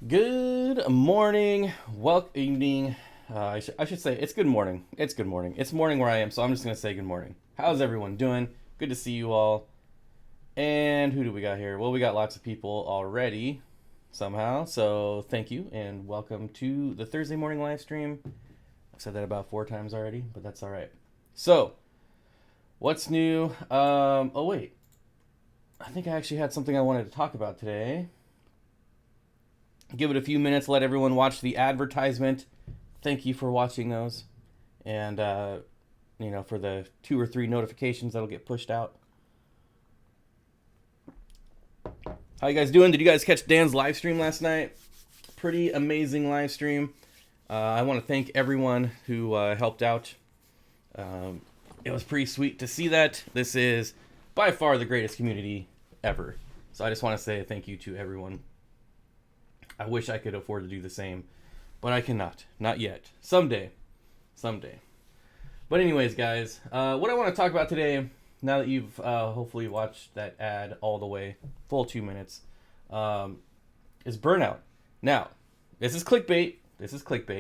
Good morning, evening. I should say it's good morning. It's good morning. It's morning where I am, so I'm just gonna say good morning. How's everyone doing? Good to see you all. And who do we got here? Well, we got lots of people already, somehow. So thank you and welcome to the Thursday morning live stream. I've said that about 4 times already, but that's all right. So, what's new? Oh wait, I think I actually had something I wanted to talk about today. Give it a few minutes, let everyone watch the advertisement. Thank you for watching those. And, for the 2 or 3 notifications that'll get pushed out. How you guys doing? Did you guys catch Dan's live stream last night? Pretty amazing live stream. I want to thank everyone who helped out. It was pretty sweet to see that. This is by far the greatest community ever. So I just want to say thank you to everyone. I wish I could afford to do the same, but I cannot. Not yet. Someday. Someday. But anyways, guys, what I want to talk about today, now that you've hopefully watched that ad all the way, full 2 minutes, is burnout. Now, this is clickbait.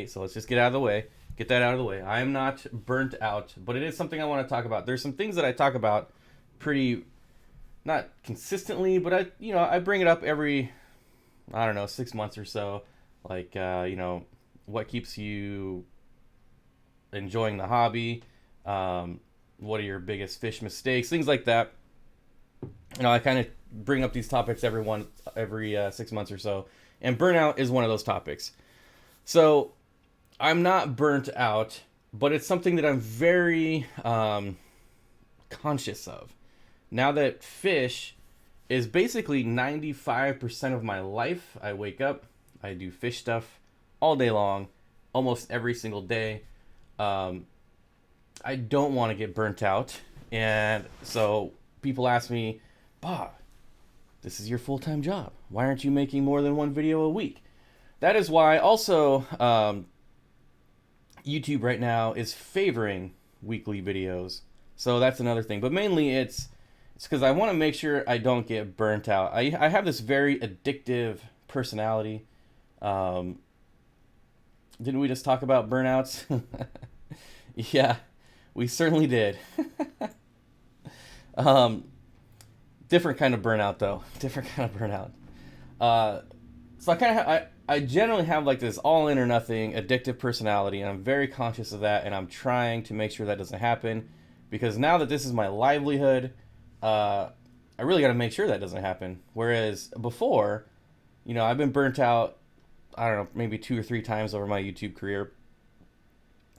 So let's just get out of the way. Get that out of the way. I am not burnt out, but it is something I want to talk about. There's some things that I talk about pretty, not consistently, but I bring it up every, I don't know, 6 months or so. Like, what keeps you enjoying the hobby? What are your biggest fish mistakes? Things like that. I kind of bring up these topics every 6 months or so. And burnout is one of those topics. So, I'm not burnt out, but it's something that I'm very conscious of. Now that fish is basically 95% of my life. I wake up, I do fish stuff all day long, almost every single day. I don't want to get burnt out. And so people ask me, Bob, this is your full-time job. Why aren't you making more than 1 video a week? That is why also YouTube right now is favoring weekly videos. So that's another thing. But mainly it's because I want to make sure I don't get burnt out. I have this very addictive personality. Didn't we just talk about burnouts? Yeah, we certainly did. Different kind of burnout, though. Different kind of burnout. So I generally have like this all in or nothing addictive personality, and I'm very conscious of that, and I'm trying to make sure that doesn't happen, because now that this is my livelihood, I really got to make sure that doesn't happen. Whereas before, I've been burnt out, I don't know, maybe 2 or 3 times over my YouTube career.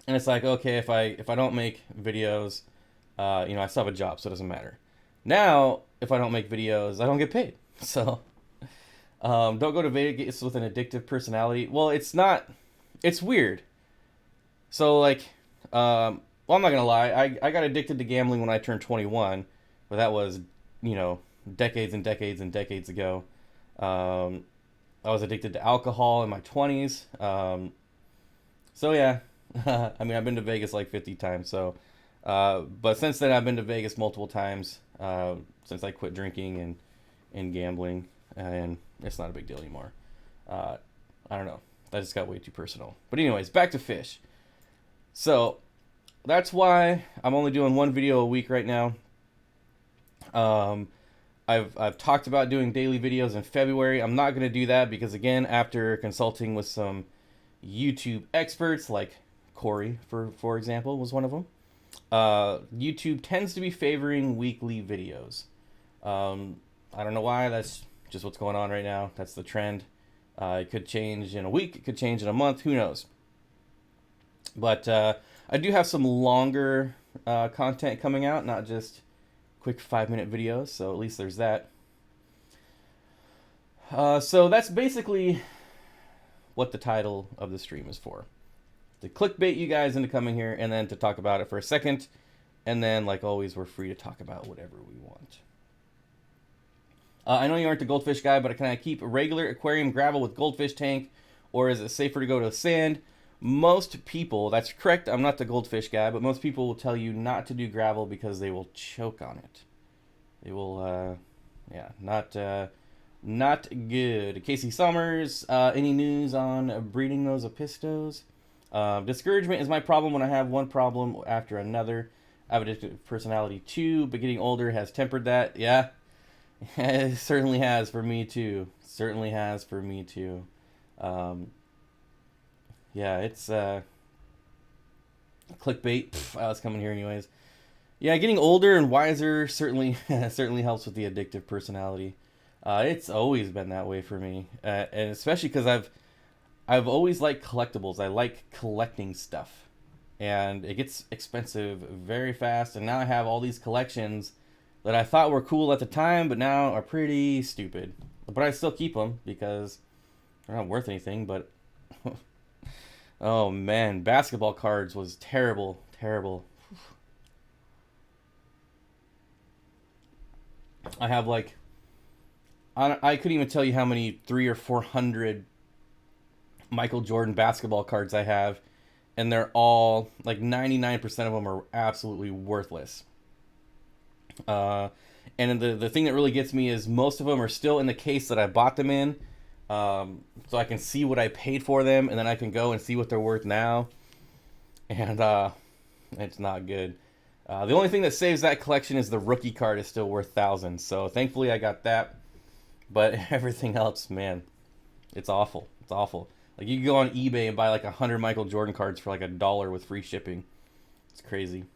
And it's like, okay, if I don't make videos, I still have a job, so it doesn't matter. Now, if I don't make videos, I don't get paid. So, don't go to Vegas with an addictive personality. Well, it's weird. So, like, well, I'm not going to lie. I got addicted to gambling when I turned 21. But that was, decades and decades and decades ago. I was addicted to alcohol in my 20s. So yeah, I mean, I've been to Vegas like 50 times. So, but since then, I've been to Vegas multiple times since I quit drinking and gambling, and it's not a big deal anymore. I don't know. That just got way too personal. But anyways, back to fish. So that's why I'm only doing 1 video a week right now. I've talked about doing daily videos in February. I'm not going to do that because, again, after consulting with some YouTube experts, like Corey, for example, was one of them, YouTube tends to be favoring weekly videos. I don't know why. That's just what's going on right now. That's the trend. It could change in a week. It could change in a month. Who knows? But I do have some longer content coming out, not just quick 5-minute videos, so at least there's that. So that's basically what the title of the stream is for. To clickbait you guys into coming here, and then to talk about it for a second, and then, like always, we're free to talk about whatever we want. I know you aren't the goldfish guy, but can I keep a regular aquarium gravel with goldfish tank, or is it safer to go to sand? Most people, that's correct, I'm not the goldfish guy, but most people will tell you not to do gravel because they will choke on it. They will, not Not good. Casey Summers, any news on breeding those Apistos? Discouragement is my problem when I have one problem after another. I have addictive personality too, but getting older has tempered that. Yeah, it certainly has for me too. Certainly has for me too. Yeah, it's clickbait. I was coming here anyways. Yeah, getting older and wiser certainly certainly helps with the addictive personality. It's always been that way for me, and especially because I've always liked collectibles. I like collecting stuff, and it gets expensive very fast. And now I have all these collections that I thought were cool at the time, but now are pretty stupid. But I still keep them because they're not worth anything. But oh man, basketball cards was terrible, terrible. I have like I couldn't even tell you how many 300 or 400 Michael Jordan basketball cards I have, and they're all like 99% of them are absolutely worthless. And the thing that really gets me is most of them are still in the case that I bought them in, so I can see what I paid for them, and then I can go and see what they're worth now, and it's not good. The only thing that saves that collection is the rookie card is still worth thousands, so thankfully I got that. But everything else, man, it's awful. It's awful. Like you can go on eBay and buy like 100 Michael Jordan cards for like $1 with free shipping. It's crazy.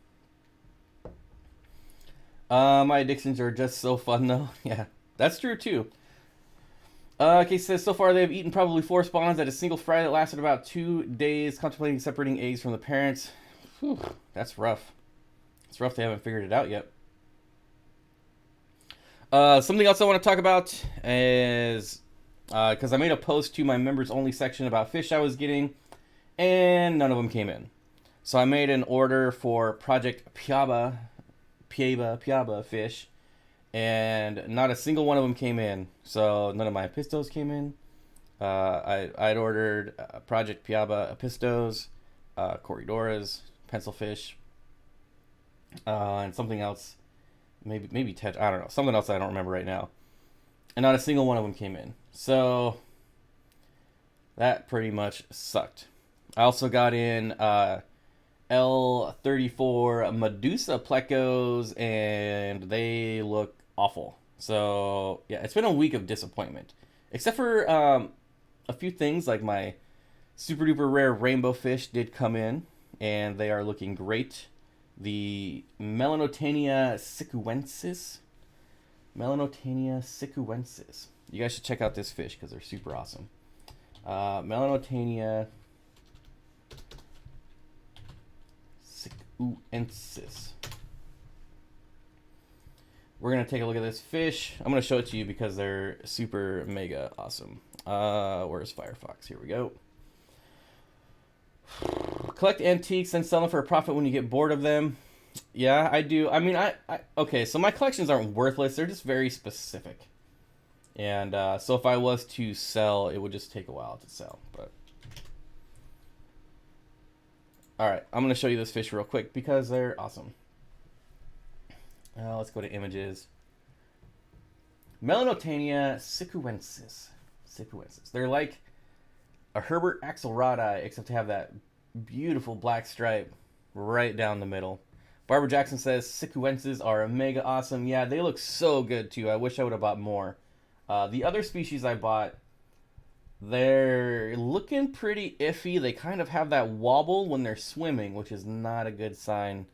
My addictions are just so fun though. Yeah, that's true too. Okay, says so far they have eaten probably 4 spawns at a single fry that lasted about 2 days, contemplating separating eggs from the parents. Whew, that's rough. It's rough they haven't figured it out yet. Something else I want to talk about is because I made a post to my members only section about fish I was getting, and none of them came in. So I made an order for Project Piaba fish, and not a single one of them came in. So none of my Apistos came in. I'd ordered Project Piaba Apistos, Corridoras, pencil fish, and something else. Maybe Ted, I don't know. Something else I don't remember right now. And not a single one of them came in. So that pretty much sucked. I also got in L34 Medusa plecos, and they look awful. So yeah, it's been a week of disappointment. Except for a few things, like my super duper rare rainbow fish did come in, and they are looking great. The Melanotania sicuensis. You guys should check out this fish because they're super awesome. Melanotania sicuensis. We're going to take a look at this fish. I'm going to show it to you because they're super mega awesome. Where's Firefox? Here we go. Collect antiques and sell them for a profit when you get bored of them. Yeah, I do. I mean, okay, so my collections aren't worthless. They're just very specific. And so if I was to sell, it would just take a while to sell. But all right, I'm going to show you this fish real quick because they're awesome. Let's go to images. Melanotania sicuensis. They're like a Herbert axelrodi, except to have that beautiful black stripe right down the middle. Barbara Jackson says sicuenses are mega awesome. Yeah, they look so good too. I wish I would have bought more. The other species I bought, they're looking pretty iffy. They kind of have that wobble when they're swimming, which is not a good sign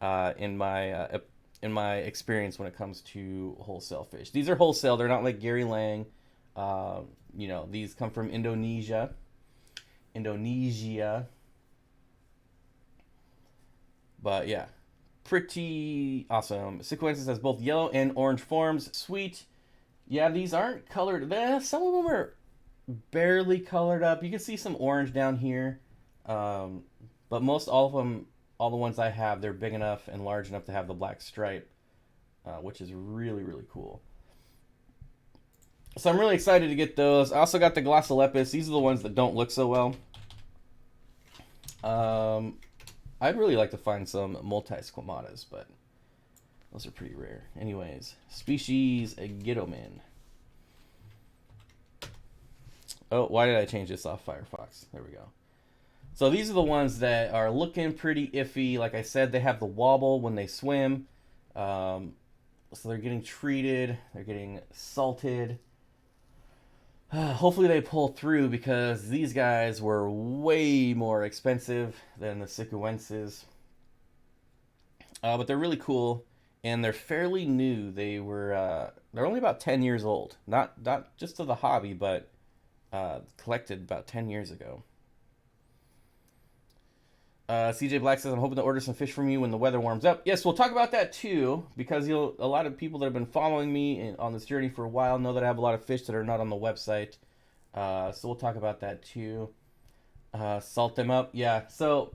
in my experience when it comes to wholesale fish. These are wholesale. They're not like Gary Lang. You know, these come from Indonesia. But yeah, pretty awesome. Sicuensis has both yellow and orange forms. Sweet. Yeah, these aren't colored. Some of them are barely colored up. You can see some orange down here. But most all of them, all the ones I have, they're big enough and large enough to have the black stripe, which is really, really cool. So I'm really excited to get those. I also got the Glossolepis. These are the ones that don't look so well. I'd really like to find some multi-squamatas, but those are pretty rare. Anyways, species Gitomin. Oh, why did I change this off Firefox? There we go. So these are the ones that are looking pretty iffy. Like I said, they have the wobble when they swim. So they're getting treated. They're getting salted. Hopefully they pull through because these guys were way more expensive than the Sicuenses. But they're really cool and they're fairly new. They're only about 10 years old. Not just to the hobby, but collected about 10 years ago. CJ Black says, I'm hoping to order some fish from you when the weather warms up. Yes, we'll talk about that too, because a lot of people that have been following me on this journey for a while know that I have a lot of fish that are not on the website. So we'll talk about that too. Salt them up. Yeah, so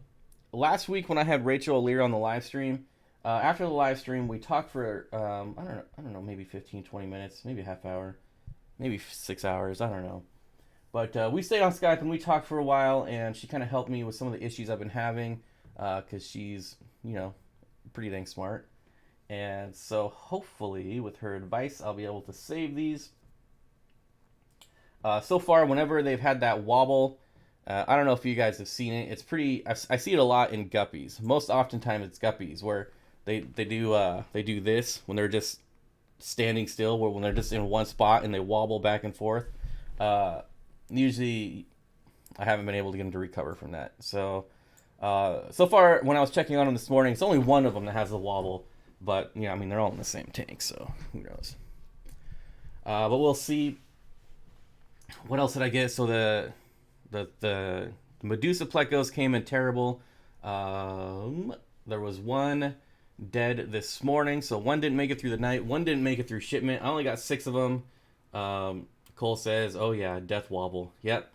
last week when I had Rachel O'Leary on the live stream, after the live stream, we talked for, I don't know, maybe 15, 20 minutes, maybe a half hour, maybe 6 hours, I don't know. But we stayed on Skype and we talked for a while, and she kind of helped me with some of the issues I've been having because she's, pretty dang smart. And so hopefully, with her advice, I'll be able to save these. So far, whenever they've had that wobble, I don't know if you guys have seen it. It's pretty. I see it a lot in guppies. Most oftentimes, it's guppies where they do this when they're just standing still, or when they're just in one spot and they wobble back and forth. Usually I haven't been able to get them to recover from that. So so far when I was checking on them this morning, it's only one of them that has the wobble, but I mean they're all in the same tank, so who knows. But we'll see. What else did I get? So the Medusa plecos came in terrible. There was one dead this morning, so one didn't make it through the night, one didn't make it through shipment. I only got 6 of them. Cole says, oh yeah, death wobble. Yep.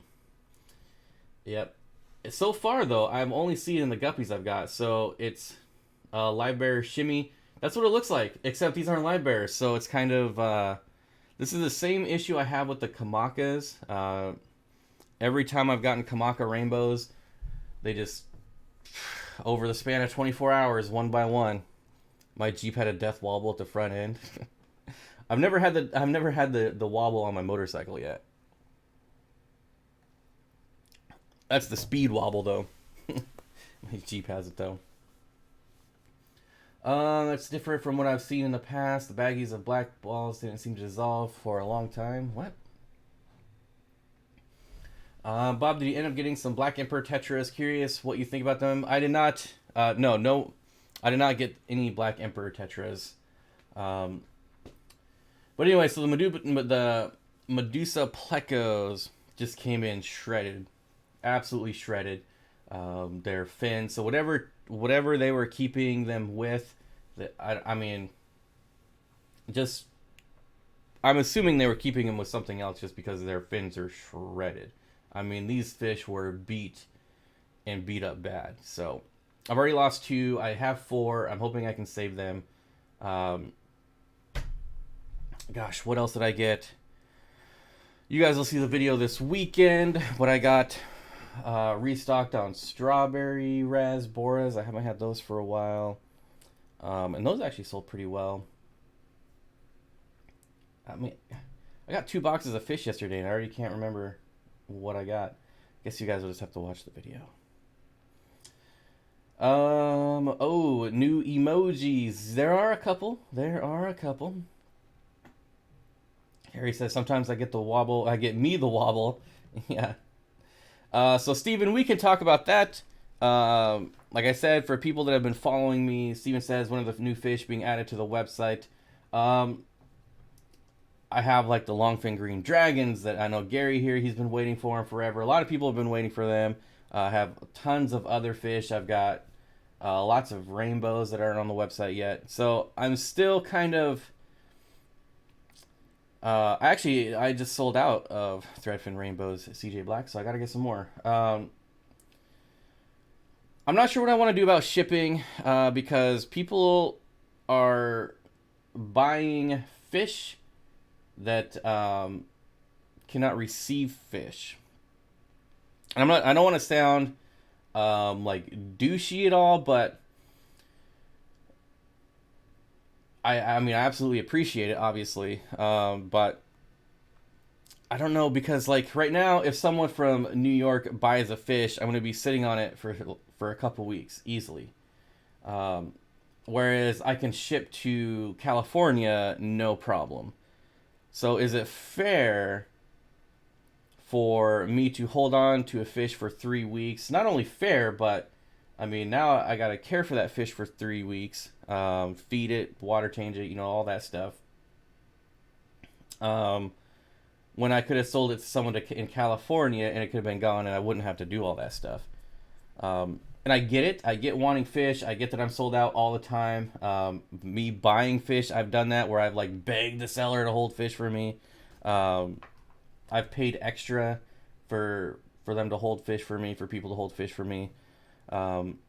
So far, though, I'm only seeing the guppies I've got. So it's live bearer shimmy. That's what it looks like, except these aren't live bearers. So it's kind of, this is the same issue I have with the Kamakas. Every time I've gotten Kamaka rainbows, they just, over the span of 24 hours, one by one, my Jeep had a death wobble at the front end. I've never had the wobble on my motorcycle yet. That's the speed wobble though. My Jeep has it though. That's different from what I've seen in the past. The baggies of black balls didn't seem to dissolve for a long time. What? Bob, did you end up getting some Black Emperor Tetras? Curious what you think about them. I did not. No, I did not get any Black Emperor Tetras. But anyway, so the Medusa plecos just came in shredded, absolutely shredded. Their fins, so whatever they were keeping them with, I mean, just I'm assuming they were keeping them with something else, just because their fins are shredded. I mean, these fish were beat up bad. So I've already lost 2. I have 4. I'm hoping I can save them. Gosh, what else did I get? You guys will see the video this weekend, but I got restocked on strawberry rasboras. I haven't had those for a while. And those actually sold pretty well. I mean, I got 2 boxes of fish yesterday, and I already can't remember what I got. I guess you guys will just have to watch the video. Oh, new emojis. There are a couple. Harry says, sometimes I get the wobble. I get me the wobble. Yeah. So, Steven, we can talk about that. Like I said, for people that have been following me, Steven says one of the new fish being added to the website. I have like the longfin green dragons that I know Gary here, he's been waiting for them forever. A lot of people have been waiting for them. I have tons of other fish. I've got lots of rainbows that aren't on the website yet. So I'm still kind of... actually, I just sold out of threadfin rainbows at CJ Black, so I gotta get some more. I'm not sure what I want to do about shipping, because people are buying fish that cannot receive fish. And I don't want to sound like douchey at all, but I mean, I absolutely appreciate it, obviously. But I don't know, because like right now, if someone from New York buys a fish, I'm gonna be sitting on it for a couple weeks easily. Um, Whereas I can ship to California no problem. So is it fair for me to hold on to a fish for 3 weeks? Not only fair, but I mean, now I gotta care for that fish for 3 weeks, feed it, water change it, all that stuff. Um, when I could have sold it to someone in California and it could have been gone and I wouldn't have to do all that stuff. And I get it. I get wanting fish. I get that I'm sold out all the time. Me buying fish, I've done that where I've like begged the seller to hold fish for me. Um, I've paid extra for them to hold fish for me, for people to hold fish for me. Um,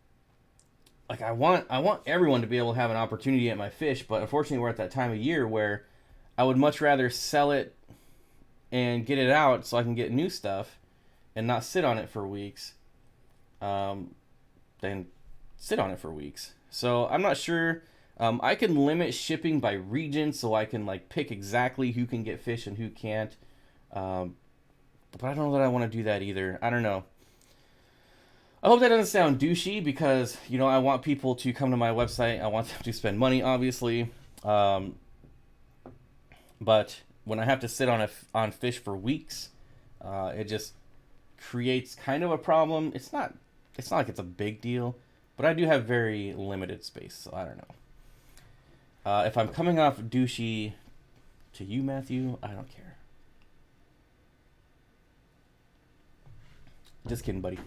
like I want everyone to be able to have an opportunity to get my fish, but unfortunately we're at that time of year where I would much rather sell it and get it out so I can get new stuff and not sit on it for weeks, um, than sit on it for weeks. So I'm not sure. I can limit shipping by region so I can like pick exactly who can get fish and who can't. Um, but I don't know that I want to do that either. I don't know. I hope that doesn't sound douchey because, I want people to come to my website. I want them to spend money, obviously. Um, but when I have to sit on fish for weeks, it just creates kind of a problem. It's not like it's a big deal, but I do have very limited space, so I don't know. If I'm coming off douchey to you, Matthew, I don't care. Just kidding, buddy.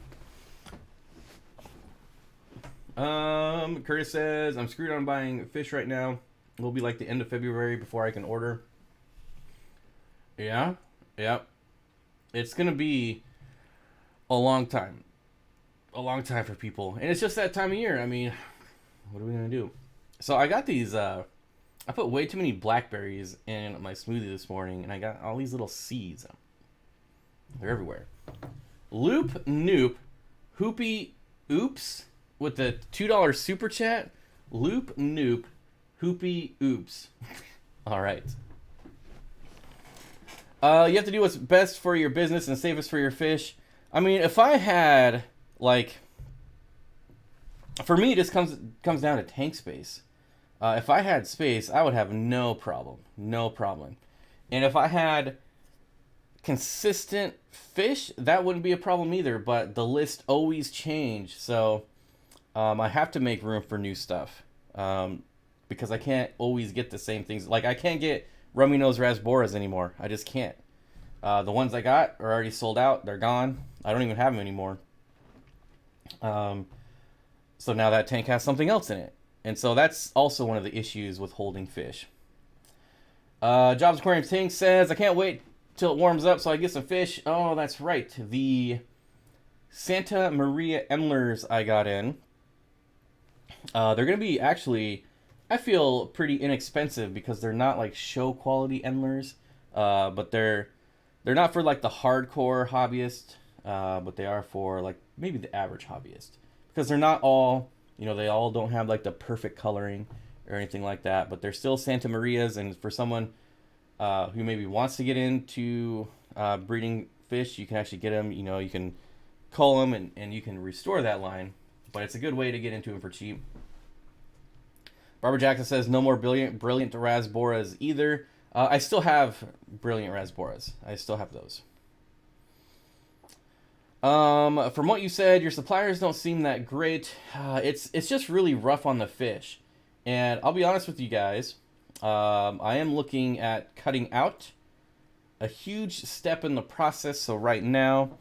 Curtis says, I'm screwed on buying fish right now. It'll be like the end of February before I can order. Yeah, yeah. It's gonna be a long time. A long time for people. And it's just that time of year. I mean, what are we gonna do? So I got these, I put way too many blackberries in my smoothie this morning, and I got all these little seeds. They're everywhere. Loop Noop Hoopy Oops with the $2 super chat. Loop Noop Hoopy Oops. All right. You have to do what's best for your business and safest for your fish. I mean, if I had like, for me, this comes down to tank space. If I had space, I would have no problem, no problem. And if I had consistent fish, that wouldn't be a problem either. But the list always change, so I have to make room for new stuff, because I can't always get the same things. Like I can't get rummy nose rasboras anymore. I just can't. The ones I got are already sold out. They're gone. I don't even have them anymore. So now that tank has something else in it. And so that's also one of the issues with holding fish. Jobs Aquarium Tank says, I can't wait till it warms up so I get some fish. Oh, that's right. The Santa Maria Endlers I got in, they're going to be actually, I feel, pretty inexpensive because they're not like show quality Endlers. But they're not for like the hardcore hobbyist, but they are for like maybe the average hobbyist. Because they're not all, they all don't have like the perfect coloring or anything like that, but they're still Santa Marias. And for someone who maybe wants to get into breeding fish, you can actually get them, you can cull them and you can restore that line. But it's a good way to get into them for cheap. Barbara Jackson says, no more brilliant rasboras either. I still have brilliant rasboras. I still have those. From what you said, your suppliers don't seem that great. It's just really rough on the fish. And I'll be honest with you guys. I am looking at cutting out a huge step in the process. So right now,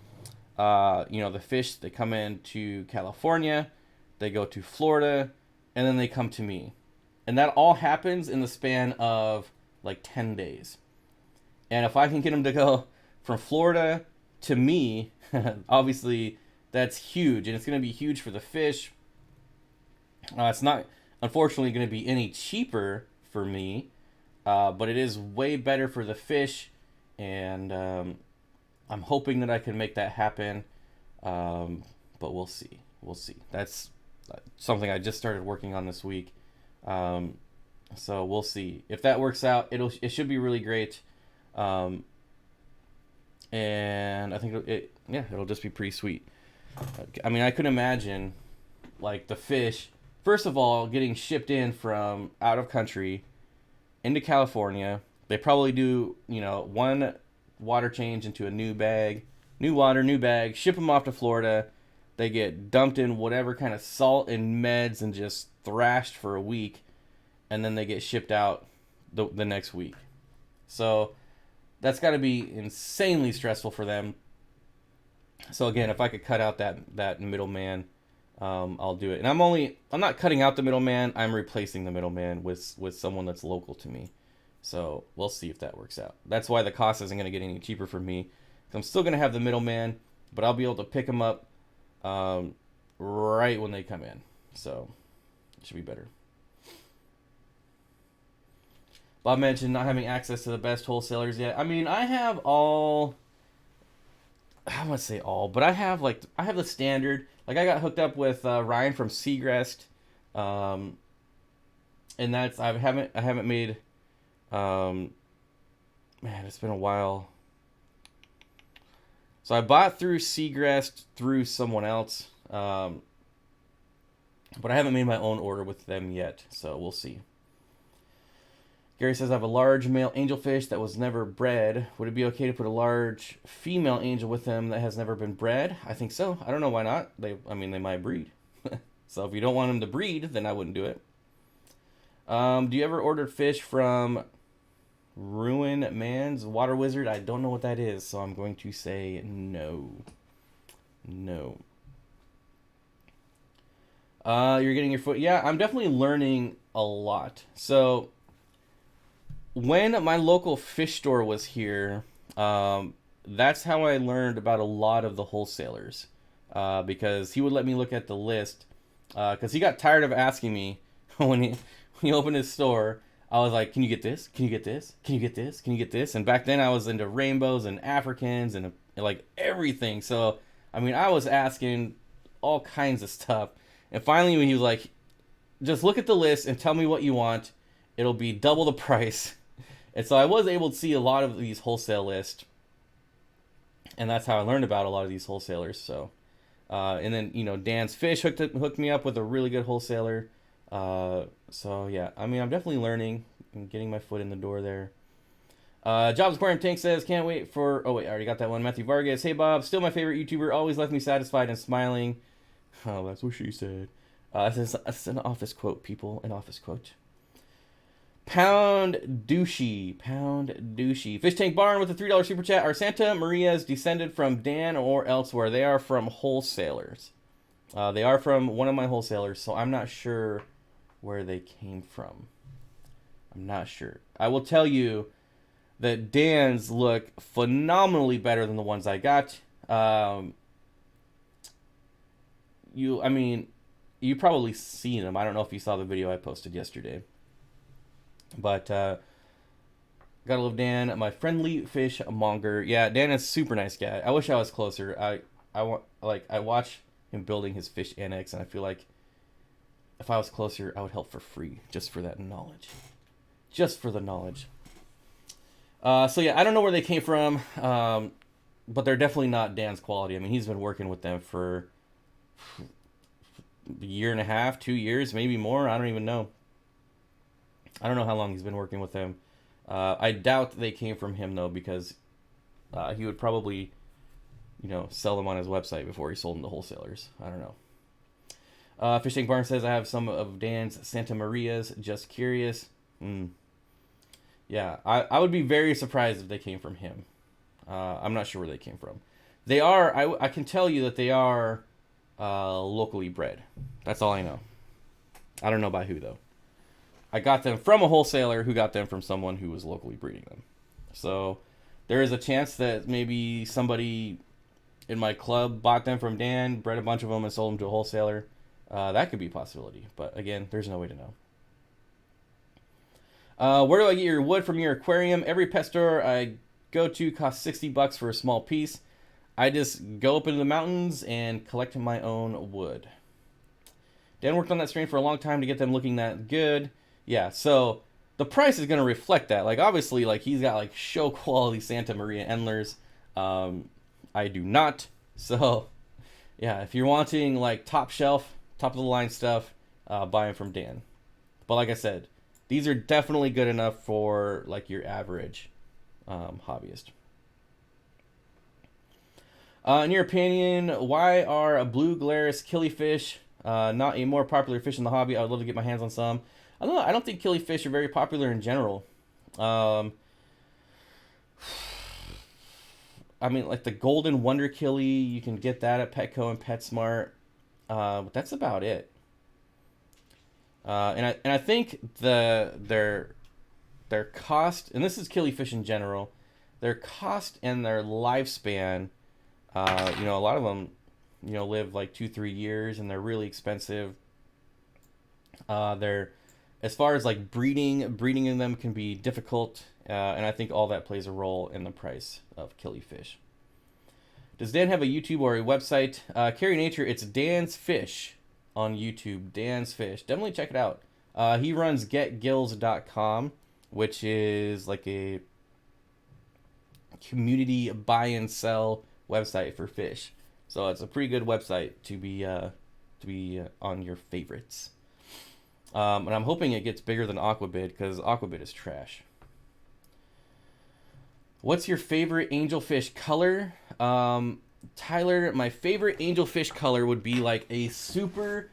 the fish, they come into California, they go to Florida, and then they come to me. And that all happens in the span of like 10 days. And if I can get them to go from Florida to me, obviously that's huge, and it's going to be huge for the fish. It's not, unfortunately, going to be any cheaper for me, but it is way better for the fish, and I'm hoping that I can make that happen, but we'll see. That's something I just started working on this week, so we'll see if that works out. It should be really great. and I think it'll just be pretty sweet. I mean, I could imagine like the fish, first of all, getting shipped in from out of country into California. They probably do, one water change into a new bag, new water, new bag, ship them off to Florida. They get dumped in whatever kind of salt and meds and just thrashed for a week, and then they get shipped out the next week. So that's got to be insanely stressful for them. So again, if I could cut out that middleman, I'll do it. And I'm not cutting out the middleman. I'm replacing the middleman with someone that's local to me. So we'll see if that works out. That's why the cost isn't going to get any cheaper for me. I'm still going to have the middleman, but I'll be able to pick them up right when they come in. So it should be better. Bob mentioned not having access to the best wholesalers yet. I mean, I have all... I wouldn't say all, but I have the standard. Like I got hooked up with Ryan from Seagrest, and that's I haven't made. Man, it's been a while. So I bought through Seagrest through someone else, but I haven't made my own order with them yet. So we'll see. Gary says, I have a large male angelfish that was never bred. Would it be okay to put a large female angel with him that has never been bred? I think so. I don't know why not. They might breed. So if you don't want them to breed, then I wouldn't do it. Do you ever order fish from Ruin Man's Water Wizard? I don't know what that is, so I'm going to say no. No. You're getting your foot. Yeah, I'm definitely learning a lot. So when my local fish store was here, that's how I learned about a lot of the wholesalers, because he would let me look at the list, because he got tired of asking me when he opened his store. I was like, can you get this? Can you get this? Can you get this? Can you get this? And back then I was into rainbows and Africans and like everything. So, I mean, I was asking all kinds of stuff. And finally when he was like, just look at the list and tell me what you want. It'll be double the price. And so I was able to see a lot of these wholesale lists, and that's how I learned about a lot of these wholesalers. So, and then Dan's Fish hooked me up with a really good wholesaler. So yeah, I mean, I'm definitely learning and getting my foot in the door there. Jobs Aquarium Tank says, can't wait for. Oh wait, I already got that one. Matthew Vargas, hey Bob, still my favorite YouTuber. Always left me satisfied and smiling. Oh, that's what she said. It's an office quote, people. An office quote. Pound douchey. Fish Tank Barn with a $3 super chat. Are Santa Marias descended from Dan or elsewhere? They are from wholesalers. They are from one of my wholesalers, so I'm not sure where they came from. I'm not sure. I will tell you that Dan's look phenomenally better than the ones I got. You probably seen them. I don't know if you saw the video I posted yesterday. But gotta love Dan, my friendly fish monger. Yeah, Dan is a super nice guy. I wish I was closer. I watch him building his fish annex, and I feel like if I was closer, I would help for free, just for that knowledge, just for the knowledge. So yeah, I don't know where they came from, but they're definitely not Dan's quality. I mean, he's been working with them for a year and a half, 2 years, maybe more. I don't even know. I don't know how long he's been working with them. I doubt they came from him, though, because he would probably, sell them on his website before he sold them to wholesalers. I don't know. Fish Tank Barn says, I have some of Dan's Santa Marias. Just curious. Yeah, I would be very surprised if they came from him. I'm not sure where they came from. They are, I can tell you that they are locally bred. That's all I know. I don't know by who, though. I got them from a wholesaler who got them from someone who was locally breeding them. So there is a chance that maybe somebody in my club bought them from Dan, bred a bunch of them, and sold them to a wholesaler. That could be a possibility. But again, there's no way to know. Where do I get your wood from your aquarium? Every pet store I go to costs $60 for a small piece. I just go up into the mountains and collect my own wood. Dan worked on that strain for a long time to get them looking that good. Yeah, so the price is going to reflect that. Like, obviously, like, he's got, like, show quality Santa Maria Endlers. I do not. So, yeah, if you're wanting like top shelf, top of the line stuff, buy them from Dan. But like I said, these are definitely good enough for like your average hobbyist. In your opinion, why are blue glarus killifish not a more popular fish in the hobby? I would love to get my hands on some. I don't know. I don't think killifish are very popular in general. I mean, like the golden wonder killie, you can get that at Petco and PetSmart. But that's about it. And I think their cost, and this is killifish in general, their cost and their lifespan. You know, a lot of them, you know, live like 2-3 years, and they're really expensive. They're, as far as like breeding in them can be difficult, and I think all that plays a role in the price of killifish. Does Dan have a YouTube or a website? Carry Nature, it's Dan's Fish on YouTube. Dan's Fish. Definitely check it out. He runs getgills.com, which is like a community buy and sell website for fish. So it's a pretty good website to be on your favorites. And I'm hoping it gets bigger than Aquabid, because Aquabid is trash. What's your favorite angelfish color? Tyler, my favorite angelfish color would be like a super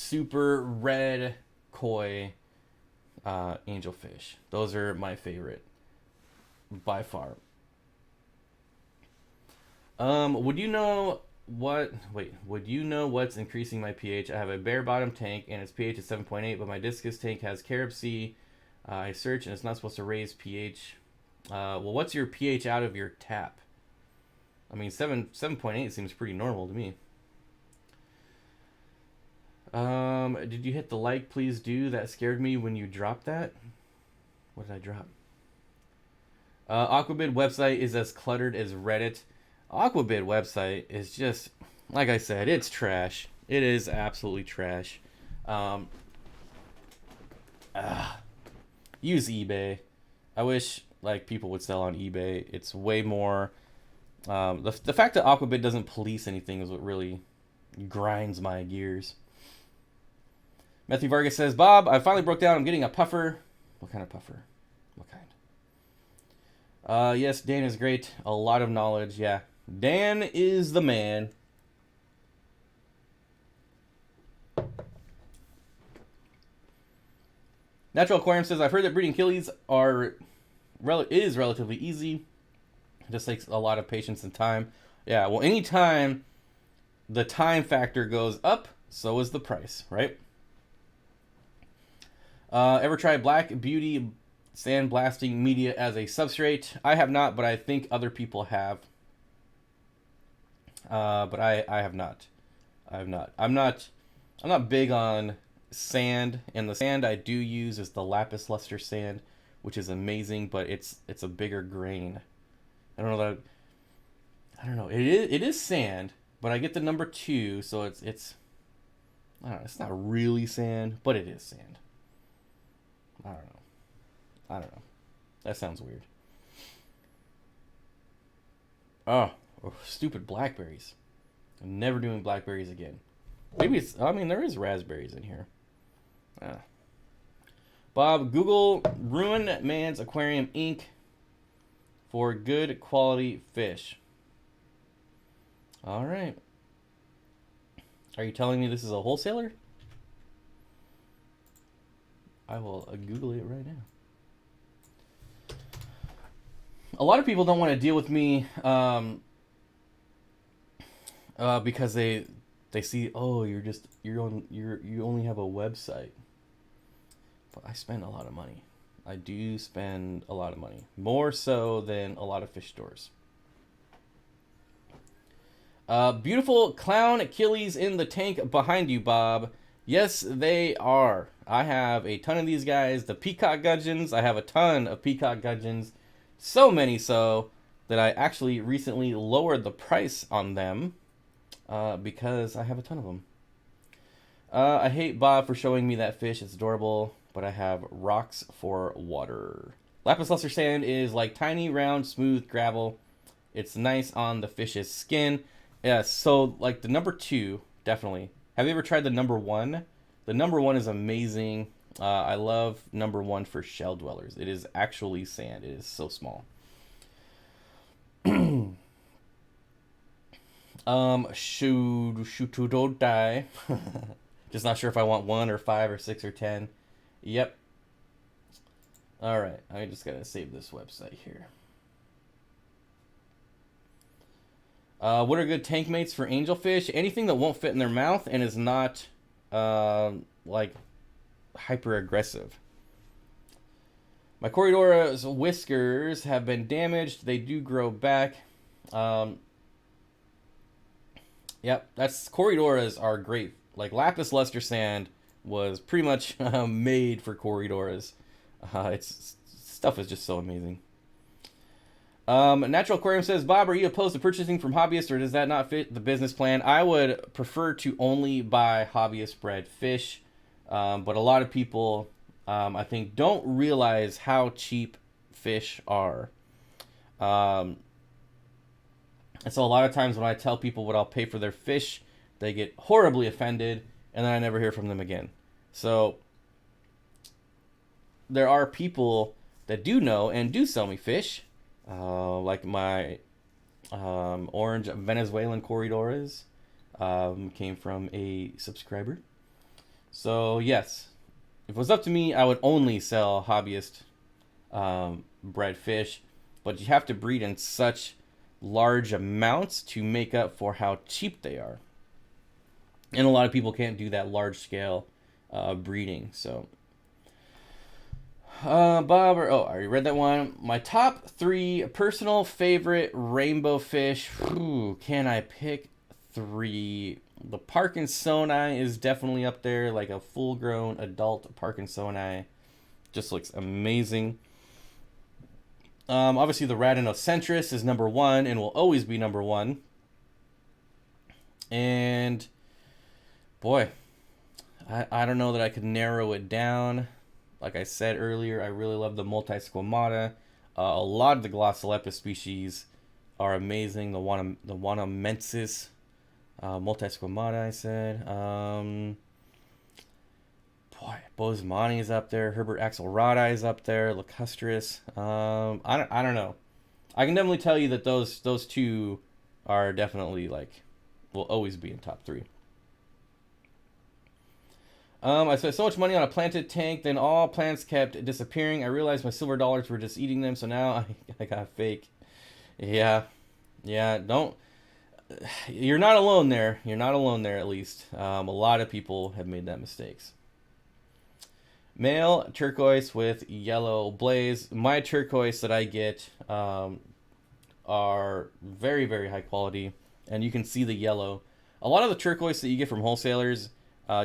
red koi angelfish. Those are my favorite by far. Would you know what's increasing my pH? I have a bare bottom tank and its pH is 7.8, but my discus tank has carob C. I search and it's not supposed to raise pH. Well, what's your pH out of your tap? I mean, 7.8 seems pretty normal to me. Did you hit the like? Please do. That scared me when you dropped that. What did I drop? Aquabid website is as cluttered as Reddit. Aquabid website is just, like I said, it's trash. It is absolutely trash. Use eBay. I wish like people would sell on eBay. It's way more. The fact that Aquabid doesn't police anything is what really grinds my gears. Matthew Vargas says, Bob, I finally broke down. I'm getting a puffer. What kind of puffer? What kind? Yes, Dan is great. A lot of knowledge. Yeah. Dan is the man. Natural Aquarium says, I've heard that breeding killies is relatively easy. It just takes a lot of patience and time. Yeah, well, anytime the time factor goes up, so is the price, right? Ever try Black Beauty sandblasting media as a substrate? I have not, but I think other people have. But I have not. I have not. I'm not big on sand, and the sand I do use is the lapis luster sand, which is amazing, but it's a bigger grain. I don't know. It is sand, but I get the number 2, so it's I don't know. It's not really sand, but it is sand. I don't know. That sounds weird. Oh, stupid blackberries. I'm never doing blackberries again. Maybe it's, I mean, there is raspberries in here. Bob, Google Ruin Man's Aquarium Inc. for good quality fish. All right. Are you telling me this is a wholesaler? I will Google it right now. A lot of people don't want to deal with me because they see, oh, you only have a website. But I spend a lot of money. I do spend a lot of money, more so than a lot of fish stores. Beautiful clown Achilles in the tank behind you, Bob. Yes, they are. I have a ton of these guys. The peacock gudgeons. I have a ton of peacock gudgeons. So many so that I actually recently lowered the price on them because I have a ton of them. I hate Bob for showing me that fish. It's adorable, but I have rocks for water. Lapis luster sand is like tiny, round, smooth gravel. It's nice on the fish's skin. Yeah, so like the number 2, definitely. Have you ever tried the number 1? The number 1 is amazing. I love number 1 for shell dwellers. It is actually sand. It is so small. Shoot, don't die. Just not sure if I want 1 or 5 or 6 or 10. Yep. All right, I just gotta save this website here. What are good tank mates for angelfish? Anything that won't fit in their mouth and is not like hyper aggressive. My Corydora's whiskers have been damaged. They do grow back. Yep, that's Corydoras are great. Like lapis luster sand was pretty much made for Corydoras. Its stuff is just so amazing. Natural Aquarium says, Bob, are you opposed to purchasing from Hobbyist, or does that not fit the business plan? I would prefer to only buy Hobbyist bred fish, but a lot of people, I think, don't realize how cheap fish are. And so a lot of times when I tell people what I'll pay for their fish, they get horribly offended, and then I never hear from them again. So there are people that do know and do sell me fish. Like my orange Venezuelan Corydoras came from a subscriber. So yes, if it was up to me, I would only sell Hobbyist bred fish, but you have to breed in such large amounts to make up for how cheap they are. And a lot of people can't do that large scale breeding, so... Bob, I already read that one. My top 3 personal favorite rainbow fish. Ooh, can I pick 3? The Parkinsoni is definitely up there, like a full-grown adult Parkinsoni. Just looks amazing. Obviously, the Radinocentris is number 1 and will always be number 1. And, boy, I don't know that I could narrow it down. Like I said earlier, I really love the multisquamata. A lot of the Glossolepis species are amazing. The Wanamensis multisquamata, I said. Boy, Bosemani is up there. Herbert axelrodi is up there. Lacustris. I don't know. I can definitely tell you that those 2 are definitely will always be in top 3. I spent so much money on a planted tank, then all plants kept disappearing. I realized my silver dollars were just eating them, so now I got fake. Yeah, don't... You're not alone there. You're not alone there, at least. A lot of people have made that mistakes. Male turquoise with yellow blaze. My turquoise that I get are very, very high quality, and you can see the yellow. A lot of the turquoise that you get from wholesalers...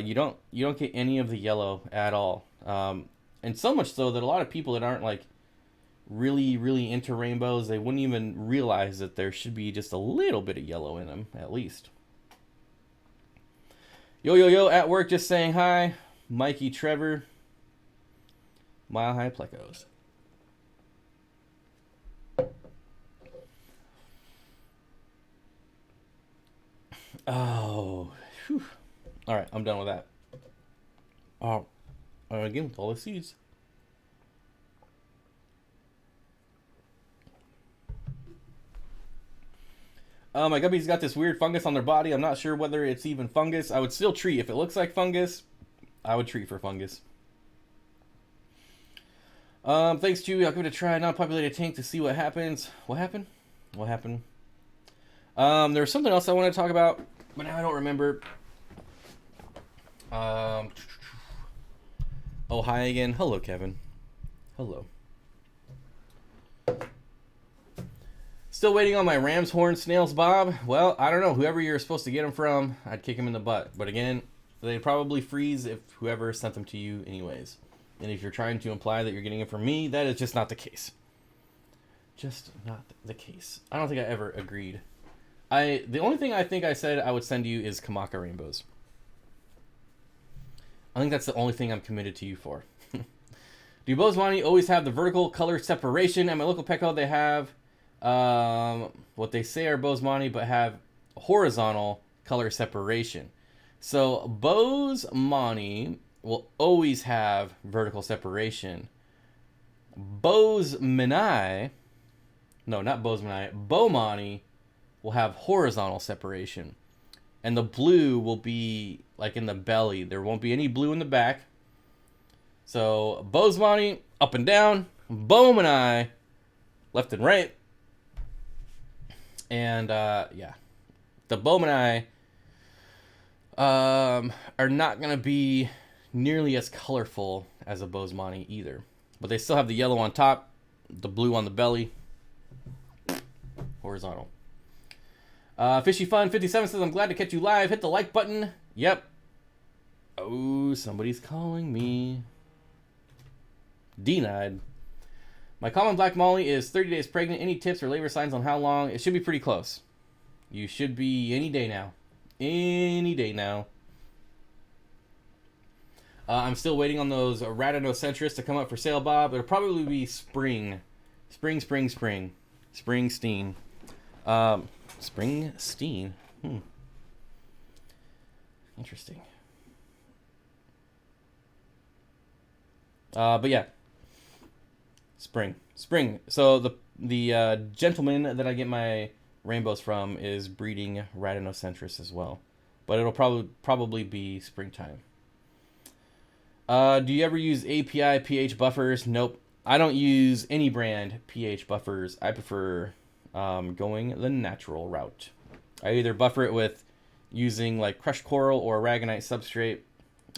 you don't get any of the yellow at all, and so much so that a lot of people that aren't really into rainbows, they wouldn't even realize that there should be just a little bit of yellow in them at least. Yo at work, just saying hi. Mikey Trevor, Mile High Plecos. Oh, whew. All right, I'm done with that. Oh, again with all the seeds. My guppies got this weird fungus on their body. I'm not sure whether it's even fungus. I would still treat. If it looks like fungus, I would treat for fungus. Thanks, Chewy. I'll give it a try. Non-populated tank to see what happens. What happened? There was something else I wanted to talk about, but now I don't remember. Oh, hi again. Hello, Kevin. Hello. Still waiting on my ram's horn snails, Bob. Well, I don't know. Whoever you're supposed to get them from, I'd kick him in the butt. But again, they'd probably freeze if whoever sent them to you anyways. And if you're trying to imply that you're getting it from me, that is just not the case. Just not the case. I don't think I ever agreed. The only thing I think I said I would send you is Kamaka rainbows. I think that's the only thing I'm committed to you for. Do Bosemani always have the vertical color separation? At my local Petco, they have What they say are Bosemani, but have horizontal color separation. So Bosemani will always have vertical separation. Bosemani, no, not Bosemani, Bomani will have horizontal separation. And the blue will be like in the belly. There won't be any blue in the back. So Bosemani, up and down. Bomani, left and right. And yeah, the Bomani are not going to be nearly as colorful as a Bosemani either. But they still have the yellow on top, the blue on the belly, horizontal. Fishy Fun 57 says, I'm glad to catch you live. Hit the like button. Yep. Oh, somebody's calling me. Denied. My common black molly is 30 days pregnant. Any tips or labor signs on how long? It should be pretty close. You should be any day now. Any day now. I'm still waiting on those Radinocentris to come up for sale, Bob. It'll probably be spring. Springsteen. Springsteen. Interesting. But yeah. Spring. So the gentleman that I get my rainbows from is breeding Radinocentris as well. But it'll probably be springtime. Do you ever use API pH buffers? Nope. I don't use any brand pH buffers. I prefer going the natural route. I either buffer it with using like crushed coral or aragonite substrate,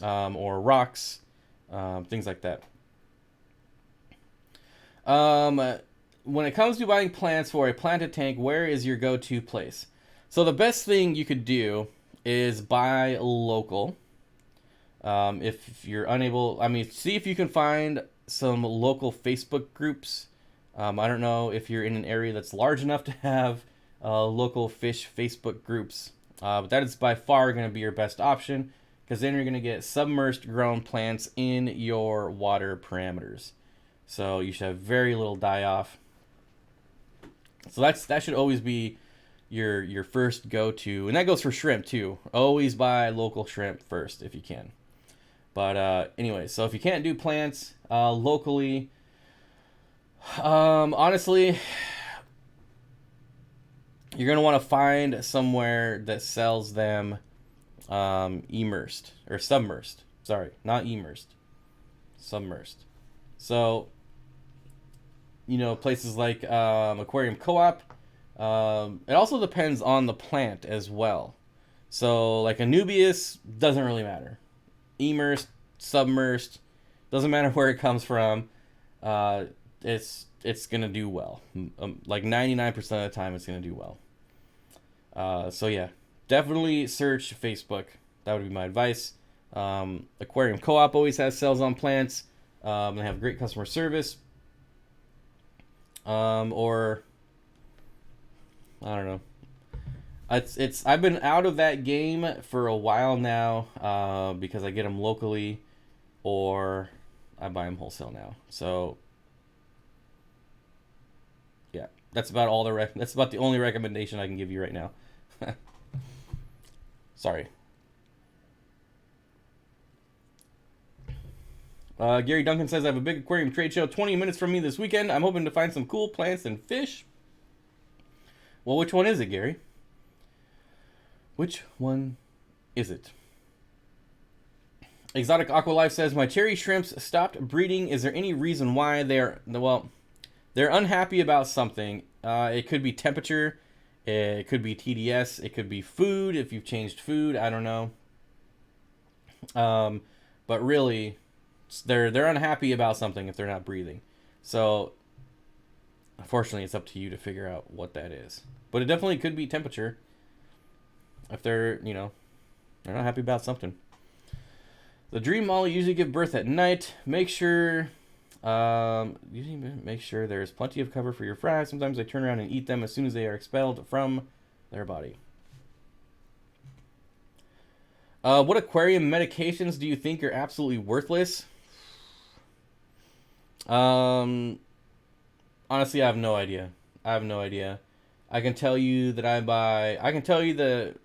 or rocks, things like that. When it comes to buying plants for a planted tank, where is your go-to place? So the best thing you could do is buy local. If you're unable, see if you can find some local Facebook groups. I don't know if you're in an area that's large enough to have local fish Facebook groups, but that is by far going to be your best option, because then you're going to get submerged grown plants in your water parameters. So you should have very little die-off. So that should always be your first go-to, and that goes for shrimp too. Always buy local shrimp first if you can. But anyway, so if you can't do plants locally, honestly, you're going to want to find somewhere that sells them immersed or submersed. Sorry, not immersed. Submersed. So, places like Aquarium Co-op. It also depends on the plant as well. So, like Anubias, doesn't really matter. Immersed, submersed, doesn't matter where it comes from. It's gonna do well. Like 99% of the time, it's gonna do well. So yeah, definitely search Facebook. That would be my advice. Aquarium Co-op always has sales on plants. They have great customer service. Or I don't know. I've been out of that game for a while now, because I get them locally, or I buy them wholesale now. So yeah, that's about the only recommendation I can give you right now. Sorry. Gary Duncan says, I have a big aquarium trade show 20 minutes from me this weekend. I'm hoping to find some cool plants and fish. Well, which one is it, Gary? Which one is it? Exotic Aqua Life says, my cherry shrimps stopped breeding. Is there any reason why they're unhappy about something? It could be temperature. It could be TDS. It could be food. If you've changed food, I don't know. But really, they're unhappy about something if they're not breathing. So, unfortunately, it's up to you to figure out what that is. But it definitely could be temperature. If they're not happy about something. The dream molly usually give birth at night. Make sure there's plenty of cover for your fry. Sometimes they turn around and eat them as soon as they are expelled from their body. What aquarium medications do you think are absolutely worthless? Honestly, I have no idea. I have no idea. I can tell you that I can tell you the